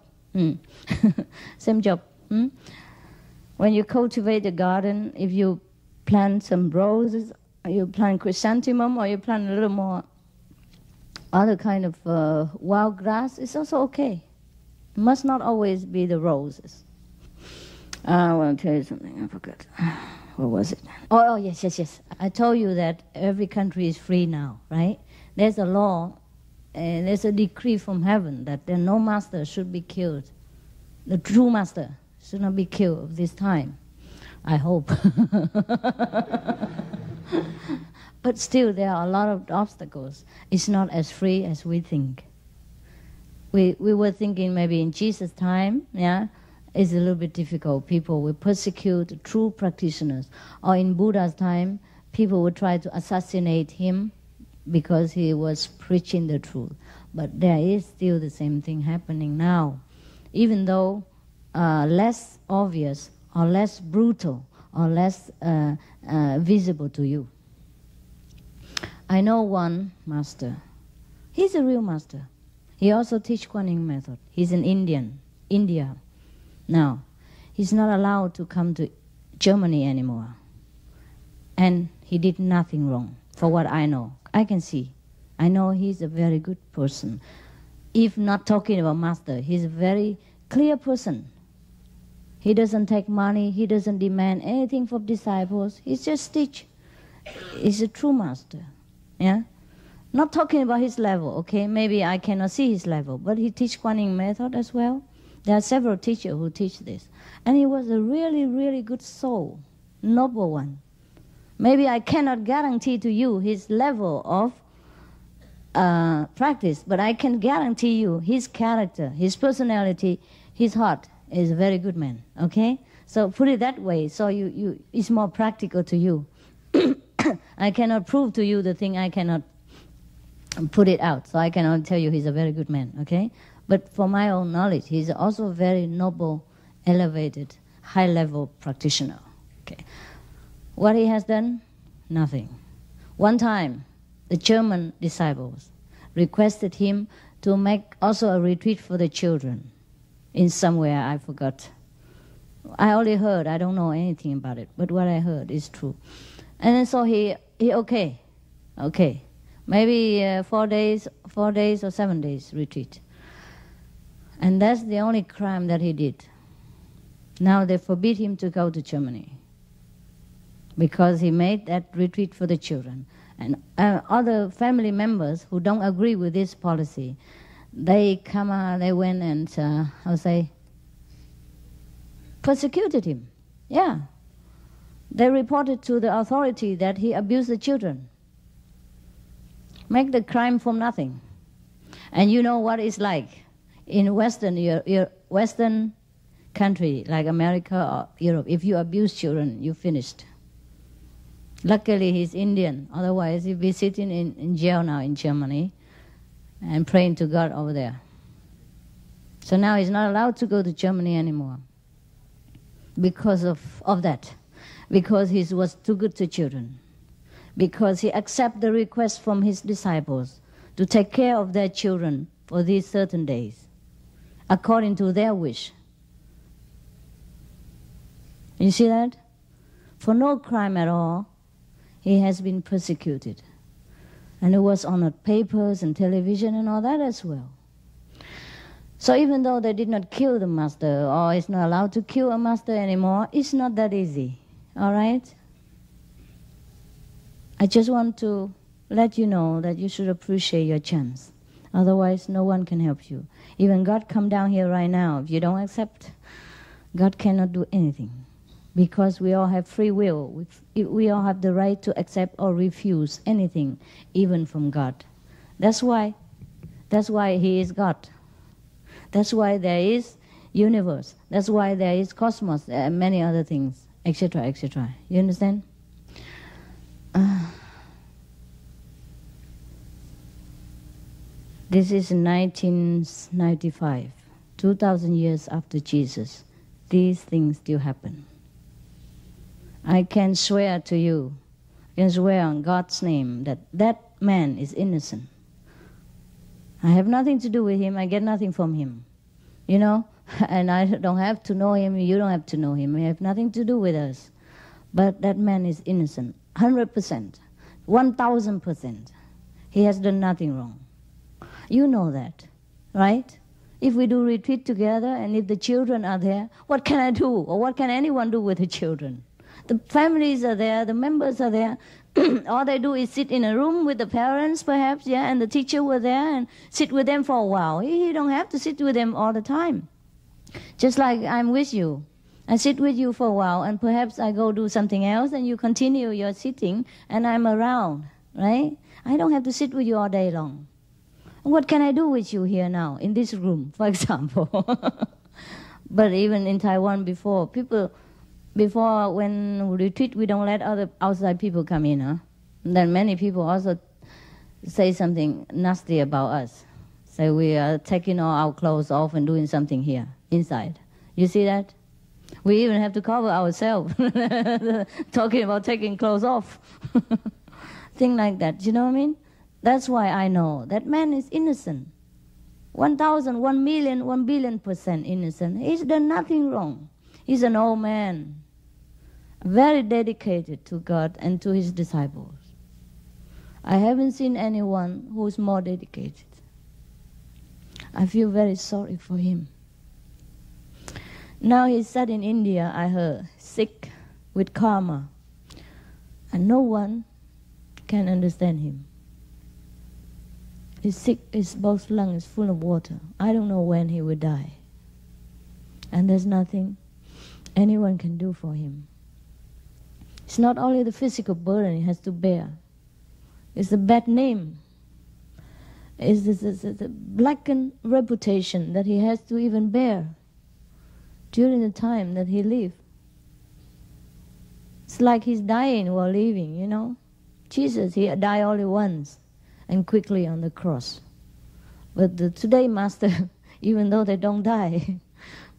Same job. When you cultivate a garden, if you plant some roses, or you plant chrysanthemum, or you plant a little more other kind of wild grass, it's also okay. It must not always be the roses. I want to tell you something. I forgot. What was it? Oh, yes. I told you that every country is free now, right? There's a law, and there's a decree from heaven that no master should be killed. The true master should not be killed this time. I hope. But still, there are a lot of obstacles. It's not as free as we think. We were thinking maybe in Jesus' time, it's a little bit difficult. People will persecute true practitioners. Or in Buddha's time, people would try to assassinate him because he was preaching the truth. But there is still the same thing happening now. Even though less obvious or less brutal or less visible to you. I know one master. He's a real master. He also teaches Kuan Yin method. He's in India. Now, he's not allowed to come to Germany anymore. And he did nothing wrong, for what I know. I can see. I know he's a very good person. If not talking about master, he's a very clear person. He doesn't take money. He doesn't demand anything from disciples. He just teach. He's a true master. Yeah? Not talking about his level, okay? Maybe I cannot see his level, but he teach Kuan Yin method as well. There are several teachers who teach this. And he was a really, really good soul, noble one. Maybe I cannot guarantee to you his level of practice, but I can guarantee you his character, his personality, his heart is a very good man, okay? So put it that way, so it's more practical to you. I cannot prove to you the thing I cannot put it out, so I cannot tell you he's a very good man, okay? But for my own knowledge, he's also a very noble, elevated, high-level practitioner, okay? What he has done? Nothing. One time, the German disciples requested him to make also a retreat for the children in somewhere, I forgot. I only heard, I don't know anything about it, but what I heard is true. And then so he okay, maybe 4 days or 7 days retreat. And that's the only crime that he did. Now they forbid him to go to Germany because he made that retreat for the children. And other family members who don't agree with this policy, they went and, persecuted him. Yeah. They reported to the authority that he abused the children. Make the crime from nothing. And you know what it's like in Western country like America or Europe. If you abuse children, you're finished. Luckily, he's Indian. Otherwise, he'd be sitting in jail now in Germany and praying to God over there. So now he's not allowed to go to Germany anymore because of that. Because he was too good to children. because he accepted the request from his disciples to take care of their children for these certain days, according to their wish. You see that? For no crime at all, he has been persecuted. And it was on the papers and television and all that as well. So even though they did not kill the master, or is not allowed to kill a master anymore, it's not that easy. All right? I just want to let you know that you should appreciate your chance. Otherwise, no one can help you. Even God come down here right now. If you don't accept, God cannot do anything. Because we all have free will. We all have the right to accept or refuse anything, even from God. That's why He is God. That's why there is universe. That's why there is cosmos and many other things, etc., etc. You understand? This is 1995, 2,000 years after Jesus. These things still happen. I can swear to you, I can swear on God's name that that man is innocent. I have nothing to do with him, I get nothing from him. You know? And I don't have to know him, you don't have to know him. He have nothing to do with us. But that man is innocent, 100%, 1,000%. He has done nothing wrong. You know that, right? If we do retreat together and if the children are there, what can I do? Or what can anyone do with the children? The families are there, the members are there. All they do is sit in a room with the parents, perhaps, yeah, and the teacher were there and sit with them for a while. You don't have to sit with them all the time. Just like I'm with you. I sit with you for a while and perhaps I go do something else and you continue your sitting and I'm around, right? I don't have to sit with you all day long. What can I do with you here now, in this room, for example? But even in Taiwan before when we retreat, we don't let other outside people come in. Huh? And then many people also say something nasty about us. Say we are taking all our clothes off and doing something here, inside. You see that? We even have to cover ourselves, talking about taking clothes off. Thing like that, you know what I mean? That's why I know that man is innocent. 1,000, 1 million, 1 billion% innocent. He's done nothing wrong. He's an old man, very dedicated to God and to his disciples. I haven't seen anyone who's more dedicated. I feel very sorry for him. Now he's sat in India, I heard, sick with karma. And no one can understand him. He's sick, his both lungs full of water. I don't know when he will die. And there's nothing anyone can do for him. It's not only the physical burden he has to bear. It's the bad name. It's the blackened reputation that he has to even bear during the time that he lived. It's like he's dying while living, you know. Jesus, he died only once and quickly on the cross. But the today master, even though they don't die,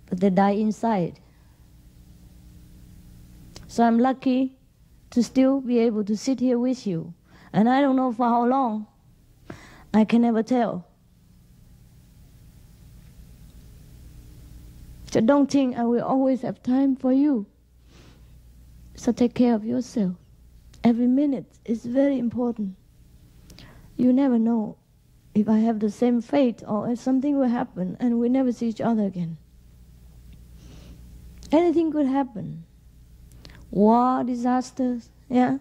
but they die inside. So I'm lucky to still be able to sit here with you. And I don't know for how long. I can never tell. So don't think I will always have time for you. So take care of yourself. Every minute is very important. You never know if I have the same fate or if something will happen and we never see each other again. Anything could happen. War, disasters, yeah?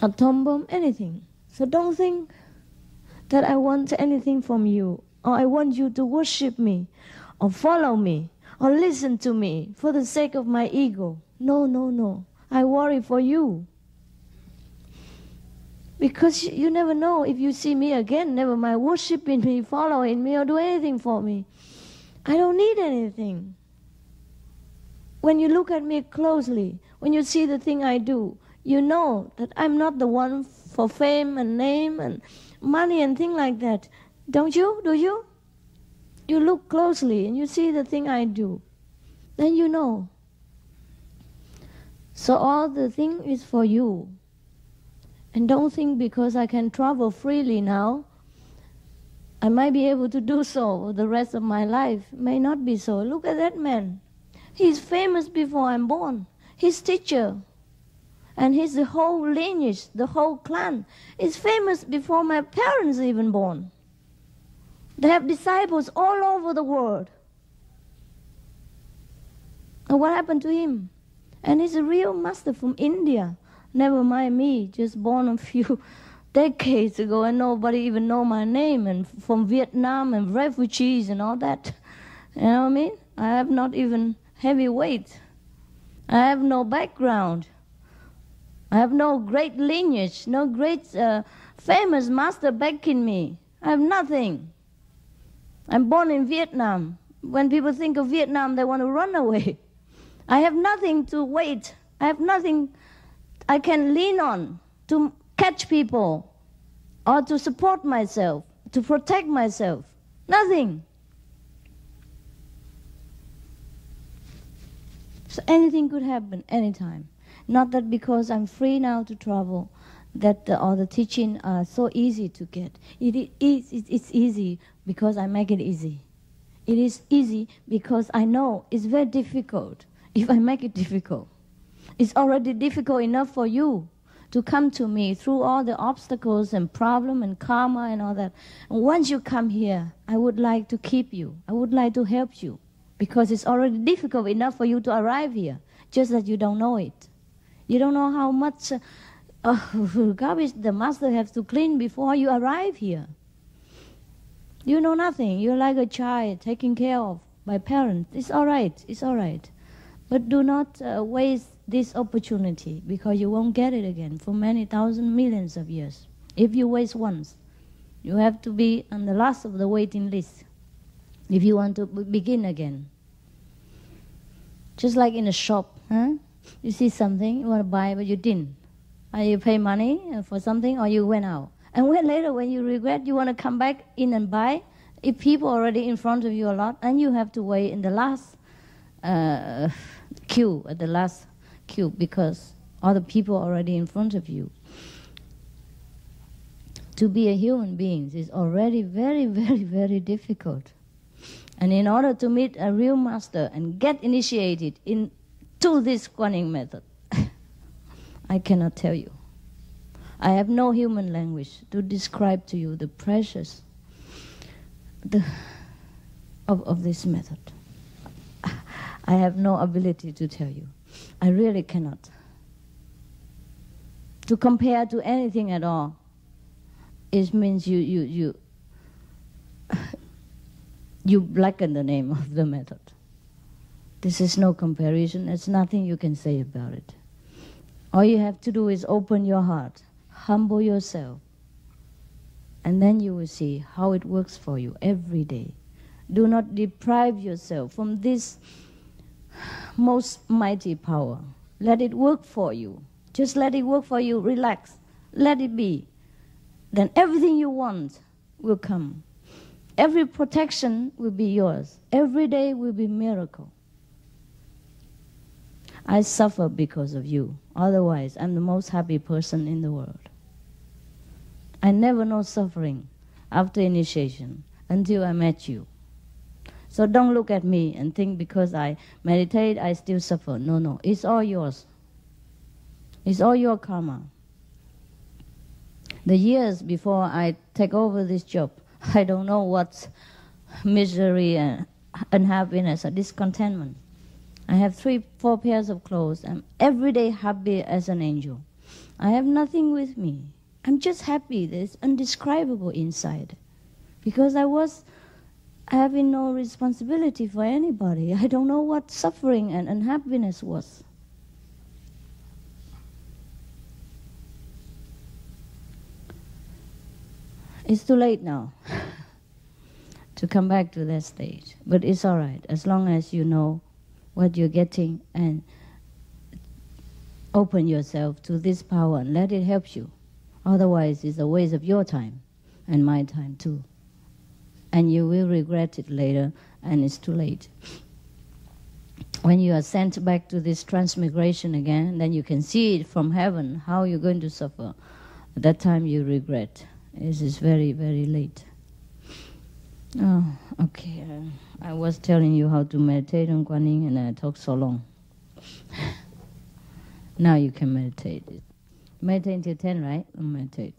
Atom bomb, anything. So don't think that I want anything from you or I want you to worship me or follow me or listen to me for the sake of my ego. No, no, no. I worry for you. Because you never know if you see me again, never mind worshiping me, following me, or do anything for me. I don't need anything. When you look at me closely, when you see the thing I do, you know that I'm not the one for fame and name and money and things like that. Don't you? Do you? You look closely and you see the thing I do. Then you know. So all the thing is for you. And don't think because I can travel freely now, I might be able to do so the rest of my life. May not be so. Look at that man. He's famous before I'm born. His teacher and his whole lineage, the whole clan, is famous before my parents even born. They have disciples all over the world. And what happened to him? And he's a real master from India. Never mind me, just born a few decades ago and nobody even know my name, and from Vietnam and refugees and all that. You know what I mean? I have not even heavy weight. I have no background. I have no great lineage, no great famous master backing me. I have nothing. I'm born in Vietnam. When people think of Vietnam, they want to run away. I have nothing to wait. I have nothing I can lean on to catch people or to support myself, to protect myself. Nothing. So anything could happen anytime. Not that because I'm free now to travel, that all the teaching are so easy to get. It's easy because I make it easy. It is easy because I know it's very difficult if I make it difficult. It's already difficult enough for you to come to me through all the obstacles and problem and karma and all that. And once you come here, I would like to keep you. I would like to help you because it's already difficult enough for you to arrive here, just that you don't know it. You don't know how much garbage the master has to clean before you arrive here. You know nothing. You're like a child taken care of by parents. It's all right. It's all right. But do not waste this opportunity because you won't get it again for many thousand millions of years. If you waste once, you have to be on the last of the waiting list if you want to begin again. Just like in a shop, huh? You see something, you want to buy, but you didn't. Or you pay money for something, or you went out. And when later, when you regret, you want to come back in and buy, if people already in front of you a lot, and you have to wait in the last queue, at the last queue, because other people are already in front of you. To be a human being is already very, very, very difficult. And in order to meet a real master and get initiated into this Kuan method, I cannot tell you. I have no human language to describe to you the precious of this method. I have no ability to tell you. I really cannot. To compare to anything at all, it means you blacken the name of the method. This is no comparison. There's nothing you can say about it. All you have to do is open your heart, humble yourself, and then you will see how it works for you every day. Do not deprive yourself from this most mighty power. Let it work for you. Just let it work for you. Relax. Let it be. Then everything you want will come. Every protection will be yours. Every day will be miracle. I suffer because of you. Otherwise, I'm the most happy person in the world. I never know suffering after initiation until I met you. So don't look at me and think because I meditate, I still suffer. No, no. It's all yours. It's all your karma. The years before I take over this job, I don't know what's misery and unhappiness or discontentment. I have 3-4 pairs of clothes. I'm every day happy as an angel. I have nothing with me. I'm just happy. There's indescribable inside. Because I was having no responsibility for anybody. I don't know what suffering and unhappiness was. It's too late now to come back to that stage. But it's all right, as long as you know what you're getting and open yourself to this power and let it help you. Otherwise, it's a waste of your time and my time too. And you will regret it later, and it's too late. When you are sent back to this transmigration again, then you can see it from heaven, how you're going to suffer. At that time you regret. It is very, very late. Oh, okay. I was telling you how to meditate on Guan Yin and I talked so long. Now you can meditate. Meditate until 10, right? Meditate.